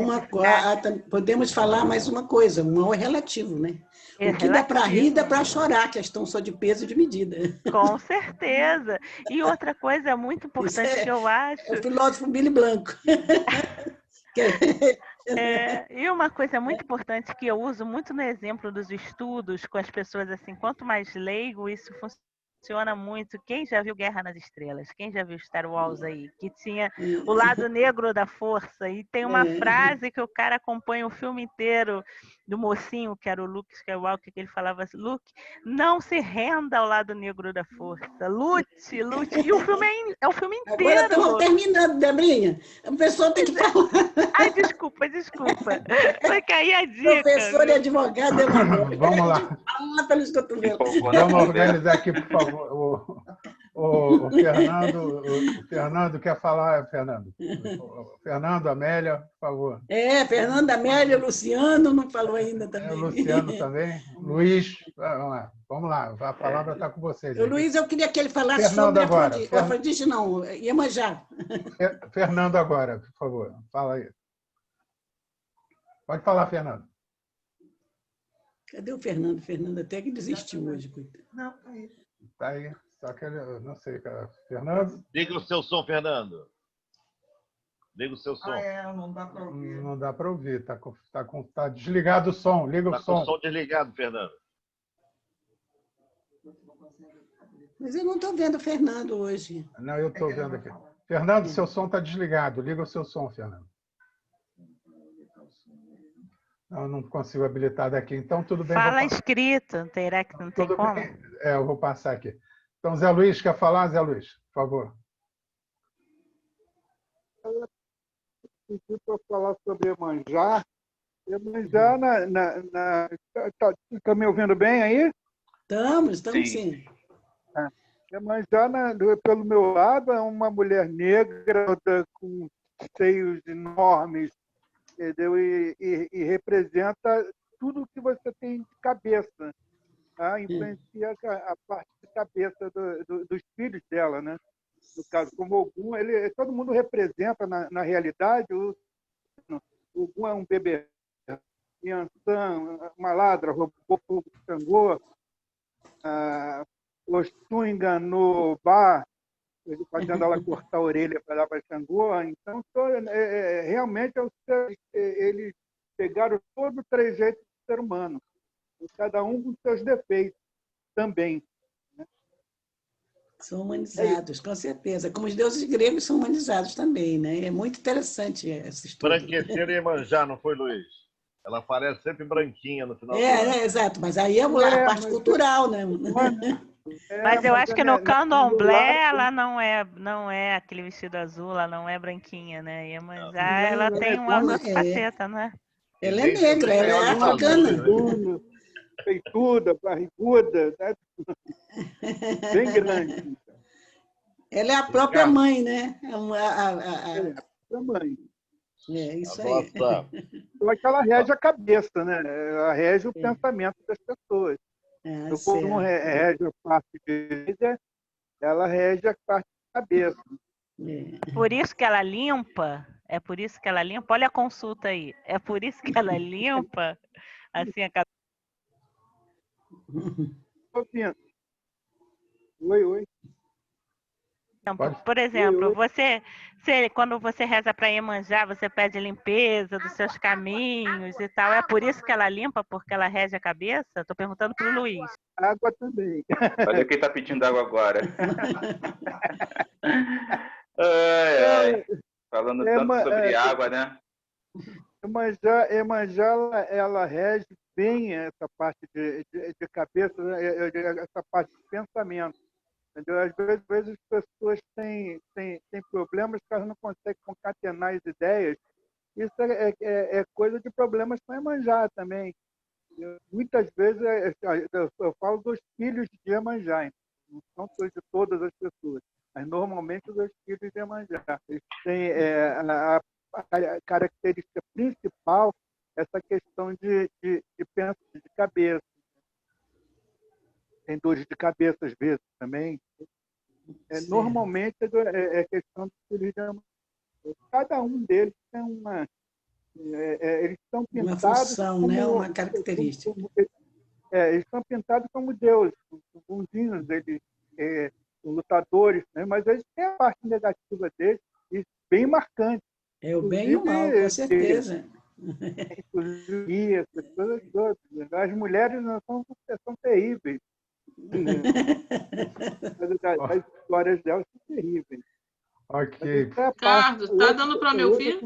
podemos falar mais uma coisa, o mal é relativo, né? O que dá para rir, dá para chorar, questão só de peso e de medida. Com certeza. E outra coisa muito importante que eu acho... É o filósofo Billy Blanco. E uma coisa muito importante que eu uso muito no exemplo dos estudos com as pessoas, assim, quanto mais leigo, isso funciona muito. Quem já viu Guerra nas Estrelas? Quem já viu Star Wars aí? Que tinha o lado negro da força. E tem uma frase que o cara acompanha o filme inteiro do mocinho, que era o Luke Skywalker, que ele falava assim, Luke, não se renda ao lado negro da força. Lute, lute. E o filme é o filme inteiro. Agora estamos terminando, Debrinha. A pessoa tem que falar. Ai, desculpa. Foi cair a dica. Professor e advogado demagógico. Vamos lá. Fala pelos cotovelos. Vamos organizar aqui, por favor. O Fernando quer falar, Fernando. Fernando, Amélia, por favor. Fernando, Amélia, Luciano não falou ainda também. Luciano também. Luiz, vamos lá, a palavra está com vocês. Luiz, eu queria que ele falasse Fernando sobre agora. Afrodite, não, Iemanjá. Fernando agora, por favor. Fala aí. Pode falar, Fernando. Cadê o Fernando? Fernando até que desistiu hoje, coitado. Não, tá aí. Tá aí. Só que ele, não sei, Fernando. Liga o seu som, Fernando. Liga o seu som. Não dá para ouvir. Não dá para ouvir. Tá desligado o som. Liga o som. Está com o som desligado, Fernando. Mas eu não estou vendo o Fernando hoje. Não, eu estou vendo aqui. Fernando, seu som está desligado. Liga o seu som, Fernando. Eu não consigo habilitar daqui, então tudo bem. Fala escrito, não tem tudo como. Bem. Eu vou passar aqui. Então, Zé Luiz, quer falar, Zé Luiz? Por favor. Pedi para falar sobre Iemanjá. Iemanjá, está me ouvindo bem aí? Estamos sim. Iemanjá, pelo meu lado, é uma mulher negra com seios enormes, entendeu? E representa tudo que você tem de cabeça. Tá? Influencia a parte de cabeça dos filhos dela, né? No caso, como Ogum, todo mundo representa, na realidade, o Ogum é um bebê, Yansan, uma ladra, roubou fogo de Xangô, Oxum enganou Bá, fazendo ela cortar a orelha para dar para Xangô. Então, realmente, eles pegaram todo o trejeito do ser humano, cada um com seus defeitos também. Né? São humanizados, com certeza. Como os deuses gregos são humanizados também, né? É muito interessante essa história. Branqueceira e Iemanjá, não foi, Luiz? Ela aparece sempre branquinha no final do ano. Exato, mas aí é a parte cultural, né? Mas eu acho que no candomblé ela não é aquele vestido azul, ela não é branquinha, né? Iemanjá, ela tem umas outras facetas, né? Ela é negra, ela é africana. Peituda, barriguda, né? Bem grande. Ela é a própria mãe, né? A própria mãe. É isso aí. Só que ela rege a cabeça, né? Ela rege o pensamento das pessoas. Como rege a parte de vida, ela rege a parte da cabeça. Por isso que ela limpa, olha a consulta aí, é por isso que ela limpa assim a cabeça. Oi. Por exemplo, quando você reza para Iemanjá, você pede limpeza dos seus caminhos e tal. É por isso que ela limpa, porque ela rege a cabeça? Estou perguntando para o Luiz. Água também. Olha quem está pedindo água agora. Falando tanto sobre água, né? Iemanjá, ela rege bem essa parte de cabeça, essa parte de pensamento. Entendeu? Às vezes as pessoas têm problemas que elas não conseguem concatenar as ideias. Isso é coisa de problemas com Iemanjá também. Muitas vezes eu falo dos filhos de Iemanjá, não são de todas as pessoas, mas normalmente dos filhos de Iemanjá. Eles têm a característica principal essa questão de pensamento de cabeça. Tem dores de cabeça às vezes também. Normalmente é questão de filhos de Iemanjá. Cada um deles tem uma... eles são pintados uma função, né? Uma característica. Eles são pintados como deuses, bonzinhos, eles lutadores, né? Mas eles têm a parte negativa deles e bem marcante. É o bem e o mal, com certeza. Inclusive, essas coisas todas. As mulheres não são terríveis. As histórias delas são terríveis. Ok. Ricardo, está dando para me ouvir?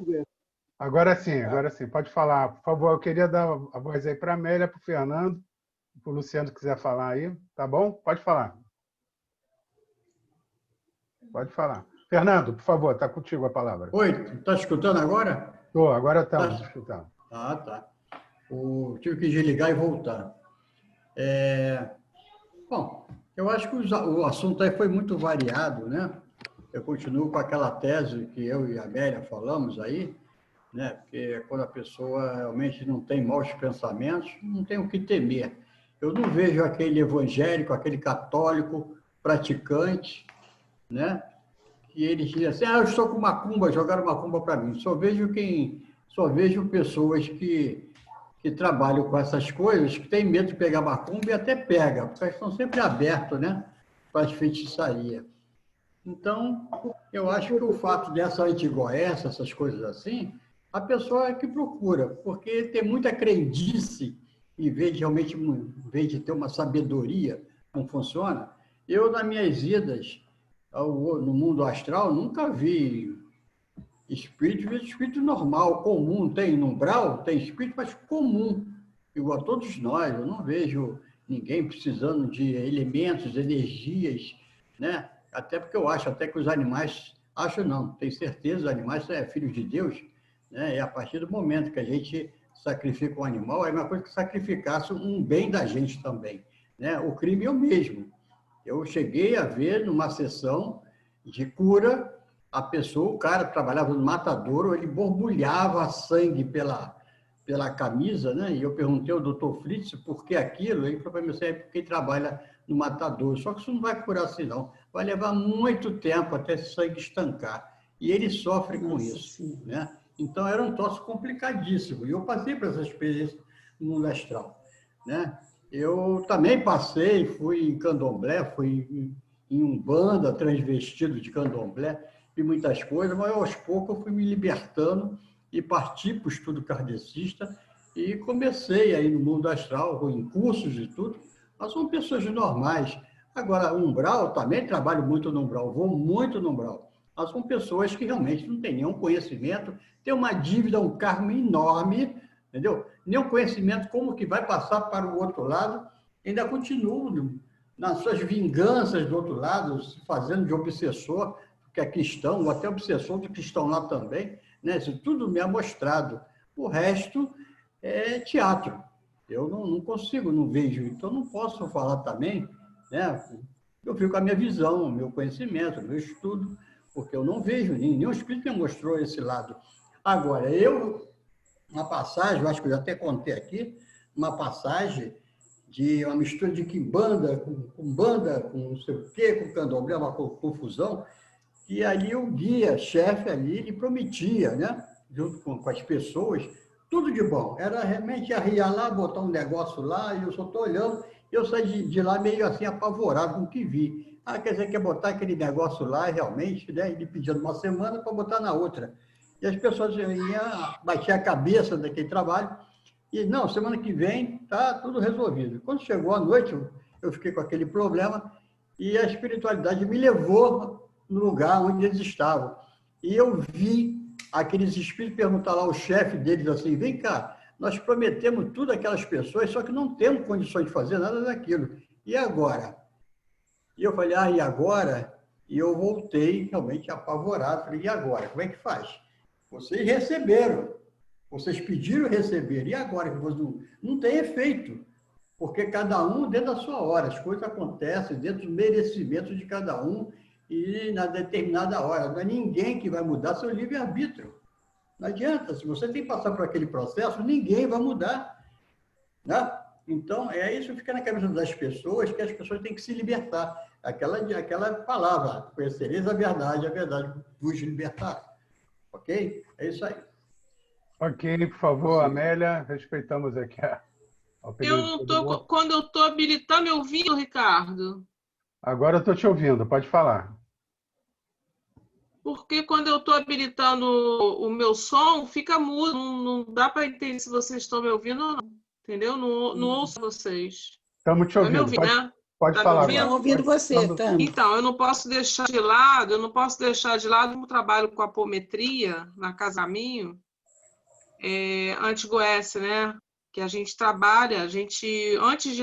Agora sim, pode falar. Por favor, eu queria dar a voz aí para a Amélia, para o Fernando, para o Luciano, que quiser falar aí. Tá bom? Pode falar. Pode falar. Fernando, por favor, está contigo a palavra. Oi, está escutando agora? Estou, agora estamos escutando. Ah, tá. Tive que desligar e voltar. Bom, eu acho que o assunto aí foi muito variado, né? Eu continuo com aquela tese que eu e a Amélia falamos aí, né? Porque quando a pessoa realmente não tem maus pensamentos, não tem o que temer. Eu não vejo aquele evangélico, aquele católico praticante, né? Que eles dizem assim, eu estou com macumba, jogaram macumba para mim. Só vejo pessoas que trabalham com essas coisas, que têm medo de pegar macumba e até pega, porque eles estão sempre abertos, né? Para as feitiçarias. Então, eu acho que o fato dessa antigoécia, essas coisas assim, a pessoa é que procura, porque tem muita crendice, em vez de ter uma sabedoria, não funciona. Eu, nas minhas idas no mundo astral, nunca vi espírito normal, comum. Tem umbral, tem espírito, mas comum, igual a todos nós. Eu não vejo ninguém precisando de elementos, energias, né? Até porque eu acho até que os animais, tenho certeza, os animais são filhos de Deus, né? E a partir do momento que a gente sacrifica um animal, é a mesma coisa que sacrificasse um bem da gente também, né? O crime é o mesmo. Eu cheguei a ver numa sessão de cura, o cara trabalhava no matadouro, ele borbulhava sangue pela camisa, né? E eu perguntei ao doutor Fritz por que aquilo, ele falou para mim, é porque ele trabalha no matadouro, só que isso não vai curar assim, não. Vai levar muito tempo até esse sangue estancar. E ele sofre com isso, né? Então, era um troço complicadíssimo. E eu passei por essa experiência no mundo astral, né? Eu também passei, fui em candomblé, fui em umbanda, transvestido de candomblé, e muitas coisas, mas aos poucos eu fui me libertando e parti para o estudo kardecista e comecei aí no mundo astral, em cursos e tudo, mas são pessoas normais. Agora, umbral, também trabalho muito no umbral, vou muito no umbral. Mas são pessoas que realmente não têm nenhum conhecimento, têm uma dívida, um karma enorme, entendeu? Nenhum conhecimento como que vai passar para o outro lado, ainda continuam nas suas vinganças do outro lado, se fazendo de obsessor, que é cristão, ou até obsessor de cristão lá também, né? Isso tudo me é mostrado. O resto é teatro. Eu não consigo, não vejo, então não posso falar também, né? Eu fico com a minha visão, o meu conhecimento, o meu estudo, porque eu não vejo, nenhum espírito me mostrou esse lado. Agora, uma passagem, eu acho que eu já até contei aqui, uma passagem de uma mistura de quimbanda com banda, com não sei o quê, com candomblé, uma confusão, e ali o guia, chefe ali, ele prometia, né, junto com as pessoas, tudo de bom. Era realmente arriar lá, botar um negócio lá, e eu só estou olhando, eu saí de lá meio assim apavorado com o que vi. Ah, quer dizer, quer botar aquele negócio lá, realmente, né, ele pedindo uma semana para botar na outra. E as pessoas iam bater a cabeça daquele trabalho, e não, semana que vem está tudo resolvido. Quando chegou a noite, eu fiquei com aquele problema, e a espiritualidade me levou no lugar onde eles estavam. E eu vi aqueles espíritos perguntar lá ao chefe deles assim, vem cá, nós prometemos tudo aquelas pessoas, só que não temos condições de fazer nada daquilo. E agora? E eu falei, e agora? E eu voltei realmente apavorado. Falei, e agora? Como é que faz? Vocês receberam. Vocês pediram receber. E agora? Não tem efeito. Porque cada um dentro da sua hora. As coisas acontecem dentro do merecimento de cada um e na determinada hora. Não é ninguém que vai mudar seu livre-arbítrio. Não adianta. Se você tem que passar por aquele processo, ninguém vai mudar. Né? Então, isso fica na cabeça das pessoas, que as pessoas têm que se libertar. Aquela palavra, conhecereis a verdade vos libertará. Ok? É isso aí. Ok, por favor, Amélia, respeitamos aqui a opinião de todo mundo. Quando eu estou habilitando, me ouvindo, Ricardo? Agora eu estou te ouvindo, pode falar. Porque quando eu estou habilitando o meu som, fica mudo, não dá para entender se vocês estão me ouvindo ou não. Entendeu? Não ouço vocês. Estamos te ouvindo. Tá me ouvindo, né? Pode tá falar agora. Estamos ouvindo você, estamos. Então, eu não posso deixar de lado como trabalho com apometria na Casaminho, anti-Goécia, né? Que a gente trabalha, antes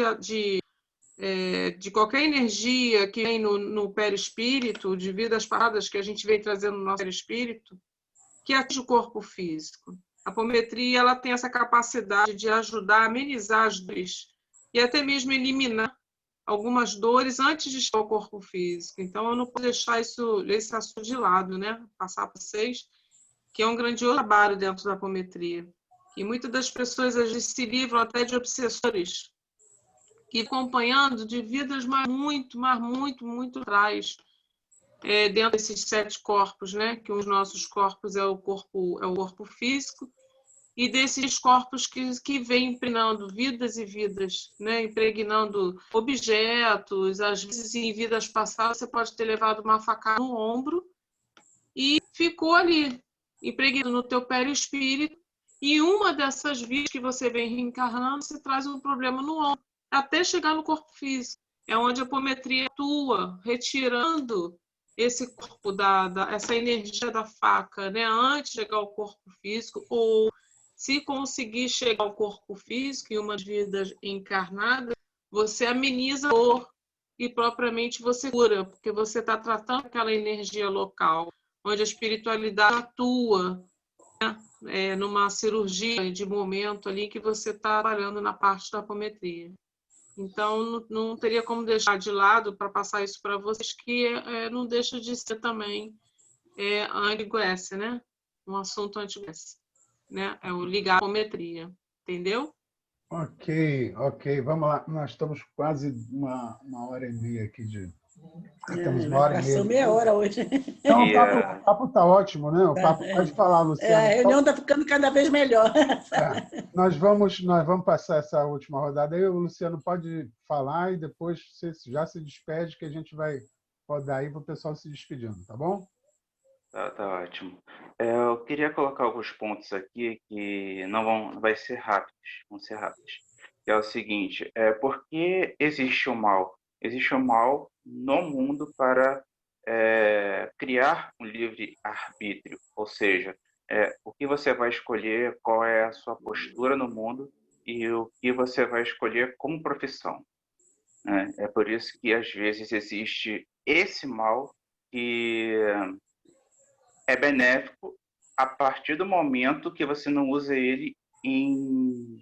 de qualquer energia que vem no perispírito, devido às paradas que a gente vem trazendo no nosso perispírito, que atinge o corpo físico. A apometria, ela tem essa capacidade de ajudar a amenizar as dores e até mesmo eliminar algumas dores antes de chegar ao corpo físico. Então, eu não posso deixar esse assunto de lado, né? Passar para vocês, que é um grandioso trabalho dentro da apometria. E muitas das pessoas, às vezes, se livram até de obsessores, que acompanhando de vidas muito atrás, dentro desses 7 corpos, né? Que os nossos corpos é o corpo físico, e desses corpos que vêm impregnando vidas e vidas, né? Impregnando objetos, às vezes em vidas passadas você pode ter levado uma facada no ombro e ficou ali, impregnado no teu perispírito, e uma dessas vidas que você vem reencarnando, você traz um problema no ombro, até chegar no corpo físico. É onde a apometria atua, retirando esse corpo, essa energia da faca, né? Antes de chegar ao corpo físico, ou se conseguir chegar ao corpo físico em uma vida encarnada, você ameniza a dor e propriamente você cura, porque você está tratando aquela energia local, onde a espiritualidade atua, né? Numa cirurgia de momento ali que você está trabalhando na parte da apometria. Então, não teria como deixar de lado para passar isso para vocês, que não deixa de ser também anti-Goécia, né? Um assunto anti-Goécia, né? É o ligar à apometria, entendeu? Ok, vamos lá. Nós estamos quase uma hora e meia aqui de... Estamos uma hora e meia. Passou meia hora hoje. Então, o papo está ótimo, né? O papo, pode falar, Luciano. A reunião está ficando cada vez melhor. Nós vamos passar essa última rodada aí. O Luciano pode falar e depois você já se despede, que a gente vai rodar aí para o pessoal se despedindo, tá bom? Tá ótimo. Eu queria colocar alguns pontos aqui que vai ser rápidos, vão ser rápidos. Que é o seguinte, por que existe o mal? existe o mal no mundo para criar um livre arbítrio, ou seja, o que você vai escolher, qual é a sua postura no mundo e o que você vai escolher como profissão, né? É por isso que às vezes existe esse mal que é benéfico a partir do momento que você não usa ele em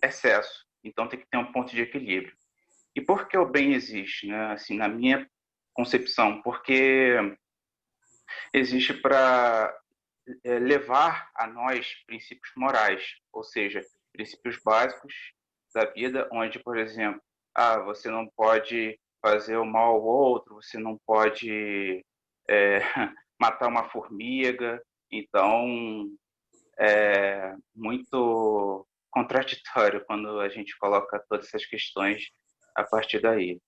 excesso. Então tem que ter um ponto de equilíbrio. E por que o bem existe, né? Assim, na minha concepção, porque existe para levar a nós princípios morais, ou seja, princípios básicos da vida, onde, por exemplo, você não pode fazer o mal ao outro, você não pode matar uma formiga. Então, é muito contraditório quando a gente coloca todas essas questões a partir daí.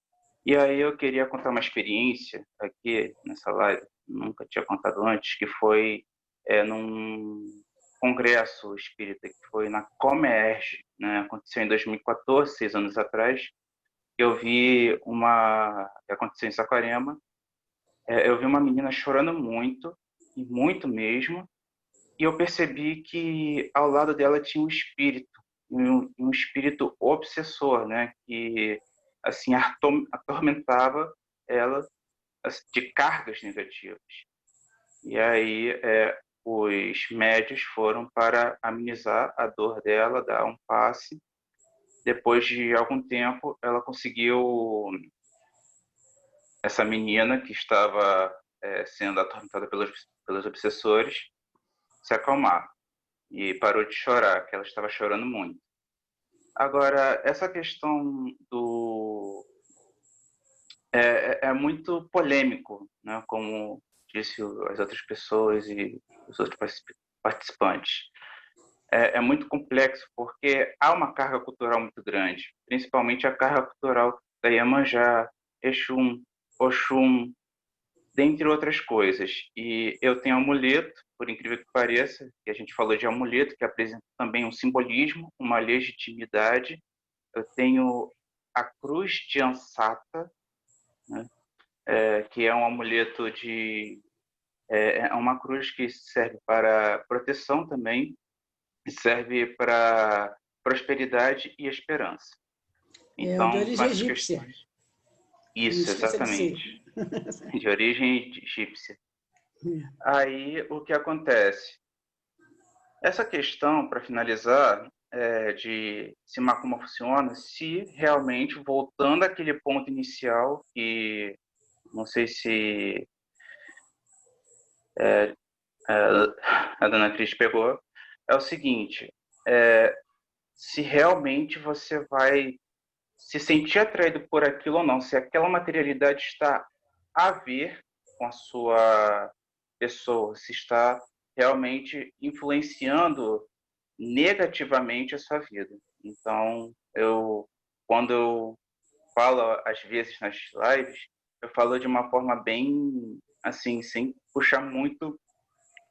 E aí eu queria contar uma experiência aqui nessa live, nunca tinha contado antes, que foi num congresso espírita, que foi na Comerge, né? Aconteceu em 2014, 6 anos atrás. Eu vi que aconteceu em Saquarema, eu vi uma menina chorando muito, e muito mesmo, e eu percebi que ao lado dela tinha um espírito, um espírito obsessor, né? Que assim atormentava ela de cargas negativas. E aí os médios foram para amenizar a dor dela, dar um passe. Depois de algum tempo, ela conseguiu, essa menina que estava sendo atormentada pelos obsessores, se acalmar e parou de chorar, que ela estava chorando muito. Agora, essa questão é muito polêmico, né? Como disse as outras pessoas e os outros participantes. É muito complexo porque há uma carga cultural muito grande, principalmente a carga cultural da Iemanjá, Exum, Oxum, dentre outras coisas. E eu tenho amuleto, por incrível que pareça, que a gente falou de amuleto, que apresenta também um simbolismo, uma legitimidade. Eu tenho a cruz de Ansata, né? Que é um amuleto é uma cruz que serve para proteção também, e serve para prosperidade e esperança. É de Então, com origem essas egípcia. questões. Isso, exatamente. De origem egípcia. Aí, o que acontece? Essa questão, para finalizar, de se macumba funciona, se realmente, voltando àquele ponto inicial, que não sei se a dona Cris pegou, é o seguinte, se realmente você vai se sentir atraído por aquilo ou não, se aquela materialidade está a ver com a sua pessoa, se está realmente influenciando negativamente a sua vida. Então, quando eu falo, às vezes, nas lives, eu falo de uma forma bem, assim, sem puxar muito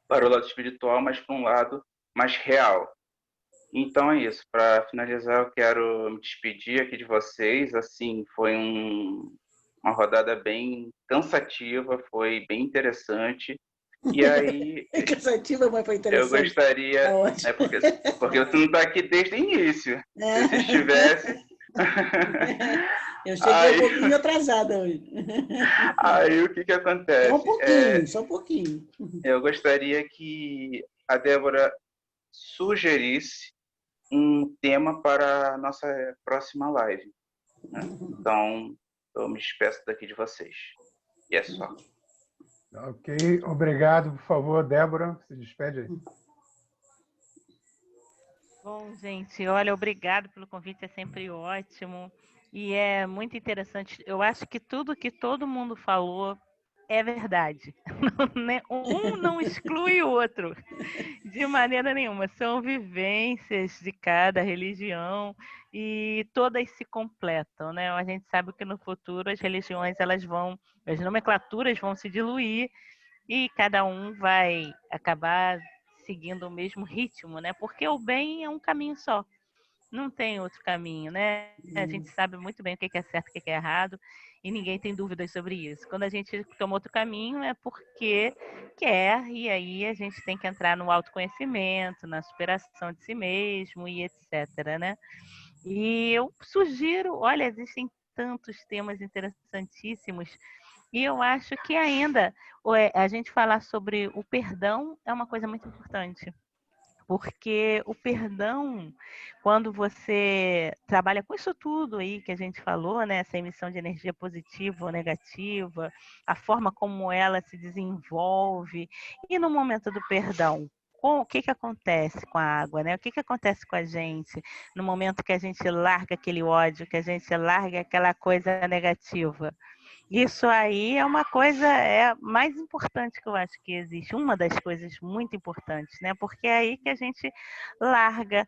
para o lado espiritual, mas para um lado mais real. Então é isso. Para finalizar, eu quero me despedir aqui de vocês. Assim, foi uma rodada bem cansativa, foi bem interessante. E aí, É cansativa, mas foi eu interessante. gostaria, Tá ótimo. porque você não está aqui desde o início. Se você estivesse. Eu cheguei um pouquinho atrasada hoje. Aí o que acontece? Só um pouquinho, só um pouquinho. Eu gostaria que a Débora sugerisse um tema para a nossa próxima live, né? Então, eu me despeço daqui de vocês. E é só. Ok, obrigado. Por favor, Débora, se despede aí. Bom, gente, olha, obrigado pelo convite, é sempre ótimo. E é muito interessante. Eu acho que tudo que todo mundo falou é verdade. Um não exclui o outro, de maneira nenhuma. São vivências de cada religião e todas se completam, né? A gente sabe que no futuro as religiões, as nomenclaturas vão se diluir e cada um vai acabar seguindo o mesmo ritmo, né? Porque o bem é um caminho só. Não tem outro caminho, né? A gente sabe muito bem o que é certo e o que é errado, e ninguém tem dúvidas sobre isso. Quando a gente toma outro caminho é porque quer, e aí a gente tem que entrar no autoconhecimento, na superação de si mesmo e etc, né? E eu sugiro, olha, existem tantos temas interessantíssimos, e eu acho que ainda a gente falar sobre o perdão é uma coisa muito importante. Porque o perdão, quando você trabalha com isso tudo aí que a gente falou, né? Essa emissão de energia positiva ou negativa, a forma como ela se desenvolve, e no momento do perdão, o que acontece com a água, né? O que acontece com a gente no momento que a gente larga aquele ódio, que a gente larga aquela coisa negativa? Isso aí é uma coisa mais importante que eu acho que existe, uma das coisas muito importantes, né? Porque é aí que a gente larga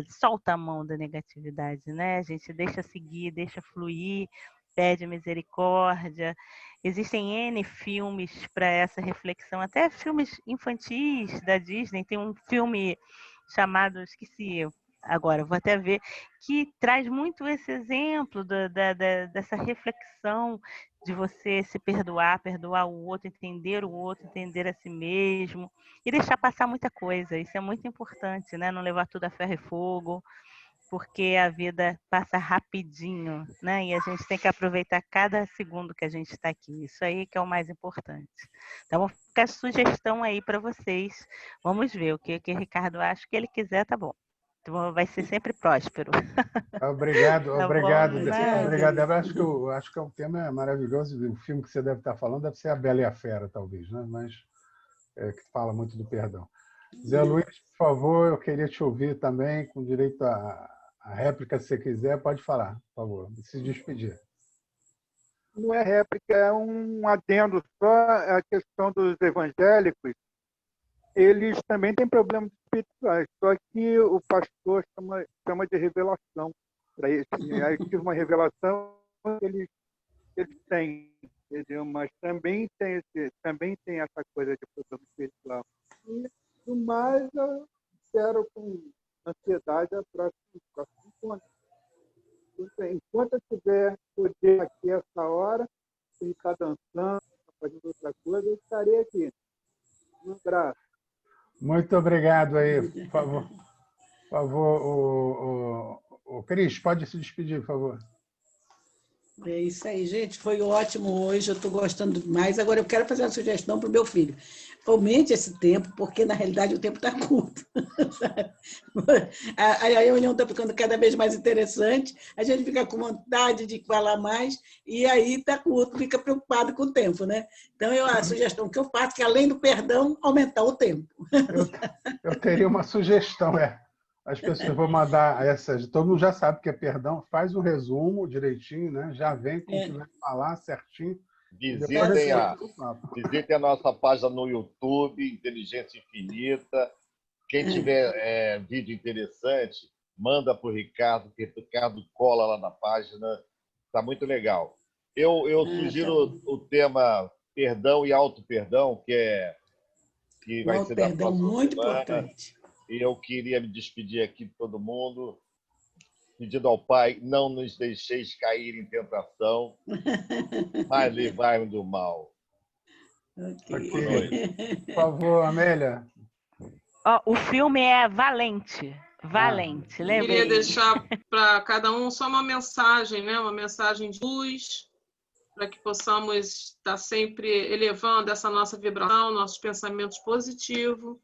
solta a mão da negatividade, né? A gente deixa seguir, deixa fluir, pede misericórdia. Existem N filmes para essa reflexão, até filmes infantis da Disney. Tem um filme chamado, esqueci agora, vou até ver, que traz muito esse exemplo dessa reflexão de você se perdoar, perdoar o outro, entender a si mesmo e deixar passar muita coisa. Isso é muito importante, né? Não levar tudo a ferro e fogo, porque a vida passa rapidinho, né? E a gente tem que aproveitar cada segundo que a gente está aqui. Isso aí que é o mais importante. Então, vou ficar a sugestão aí para vocês. Vamos ver o que o Ricardo acha. O que ele quiser, tá bom. Então, vai ser sempre próspero. Obrigado, Tá obrigado, bom, né? obrigado, Débora. Acho que é um tema maravilhoso. O filme que você deve estar falando deve ser A Bela e a Fera, talvez, né? Mas que fala muito do perdão. Zé Luiz, por favor, eu queria te ouvir também, com direito à réplica, se você quiser, pode falar, por favor, se despedir. Não é réplica, é um adendo só a questão dos evangélicos. Eles também têm problemas espirituais, só que o pastor chama de revelação para eles. Aí tive uma revelação que eles têm, entendeu? Mas também tem essa coisa de problema espiritual. E, do mais, eu espero com ansiedade a próxima encontro. Enquanto eu tiver poder aqui essa hora, ficar dançando, fazendo outra coisa, eu estarei aqui. Um abraço. Muito obrigado aí. Por favor, o Cris, pode se despedir, por favor. É isso aí, gente. Foi ótimo hoje, eu estou gostando demais. Agora eu quero fazer uma sugestão para o meu filho. Aumente esse tempo, porque na realidade o tempo está curto. A reunião está ficando cada vez mais interessante, a gente fica com vontade de falar mais, e aí está curto, fica preocupado com o tempo, né? Então, a sugestão que eu faço é que, além do perdão, aumentar o tempo. Eu teria uma sugestão, as pessoas vão mandar essas. Todo mundo já sabe que é perdão, faz um resumo direitinho, né? Já vem com o que vai falar certinho. Visitem a nossa página no YouTube, Inteligência Infinita. Quem tiver vídeo interessante, manda para o Ricardo, que o Ricardo cola lá na página. Está muito legal. Eu sugiro o tema perdão e auto-perdão, que vai ser da próxima muito semana. Importante. E eu queria me despedir aqui de todo mundo, pedindo ao Pai, não nos deixeis cair em tentação, mas livrai-nos do mal. Okay. Boa noite. Por favor, Amélia. O filme é Valente. Valente, lembrei. Queria deixar para cada um só uma mensagem, né? Uma mensagem de luz, para que possamos estar sempre elevando essa nossa vibração, nossos pensamentos positivos.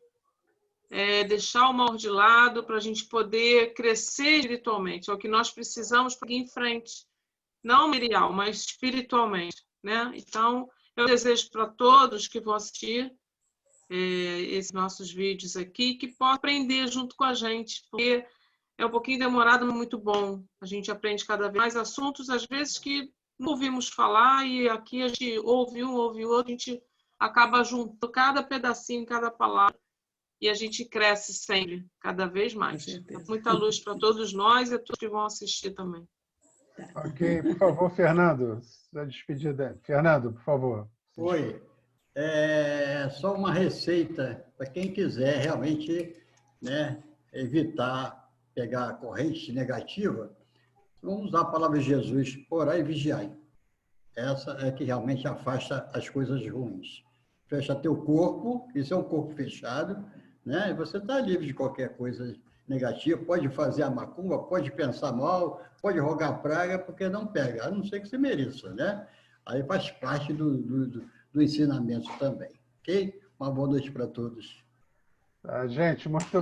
Deixar o mal de lado para a gente poder crescer espiritualmente. É o que nós precisamos para ir em frente. Não material, mas espiritualmente, né? Então, eu desejo para todos que vão assistir esses nossos vídeos aqui, que possam aprender junto com a gente, porque é um pouquinho demorado, mas muito bom. A gente aprende cada vez mais assuntos, às vezes, que não ouvimos falar, e aqui a gente ouve um, ouve o outro, a gente acaba juntando cada pedacinho, cada palavra, e a gente cresce sempre, cada vez mais. Muita luz para todos nós e todos que vão assistir também. Ok, por favor, Fernando, a despedida. Fernando, por favor. Oi. Só uma receita para quem quiser realmente, né, evitar pegar a corrente negativa, vamos usar a palavra de Jesus, orai e vigiai. Essa é que realmente afasta as coisas ruins. Fecha teu corpo, isso é um corpo fechado, né? E você está livre de qualquer coisa negativa, pode fazer a macumba, pode pensar mal, pode rogar praga, porque não pega, a não ser que você mereça, né? Aí faz parte do ensinamento também, ok? Uma boa noite para todos. Gente, muito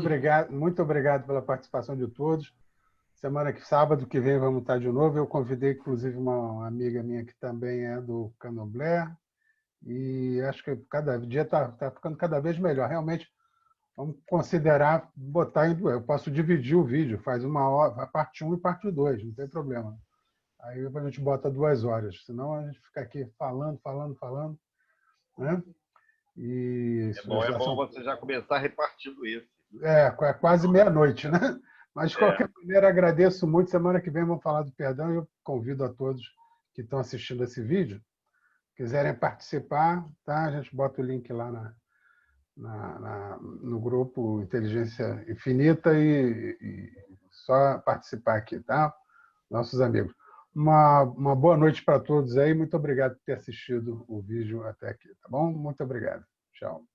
obrigado pela participação de todos. Sábado que vem vamos estar de novo. Eu convidei, inclusive, uma amiga minha que também é do Candomblé, e acho que cada dia está ficando cada vez melhor. Realmente, vamos considerar botar em duas. Eu posso dividir o vídeo, faz 1 hora, a parte 1 e parte 2, não tem problema. Aí a gente bota 2 horas, senão a gente fica aqui falando, né? E é bom você já começar repartindo isso. É quase meia-noite, né? Mas, de qualquer maneira, agradeço muito. Semana que vem vamos falar do perdão e eu convido a todos que estão assistindo esse vídeo, quiserem participar, tá? A gente bota o link lá no grupo Inteligência Infinita e só participar aqui, tá? Nossos amigos. Uma boa noite para todos aí. Muito obrigado por ter assistido o vídeo até aqui, tá bom? Muito obrigado. Tchau.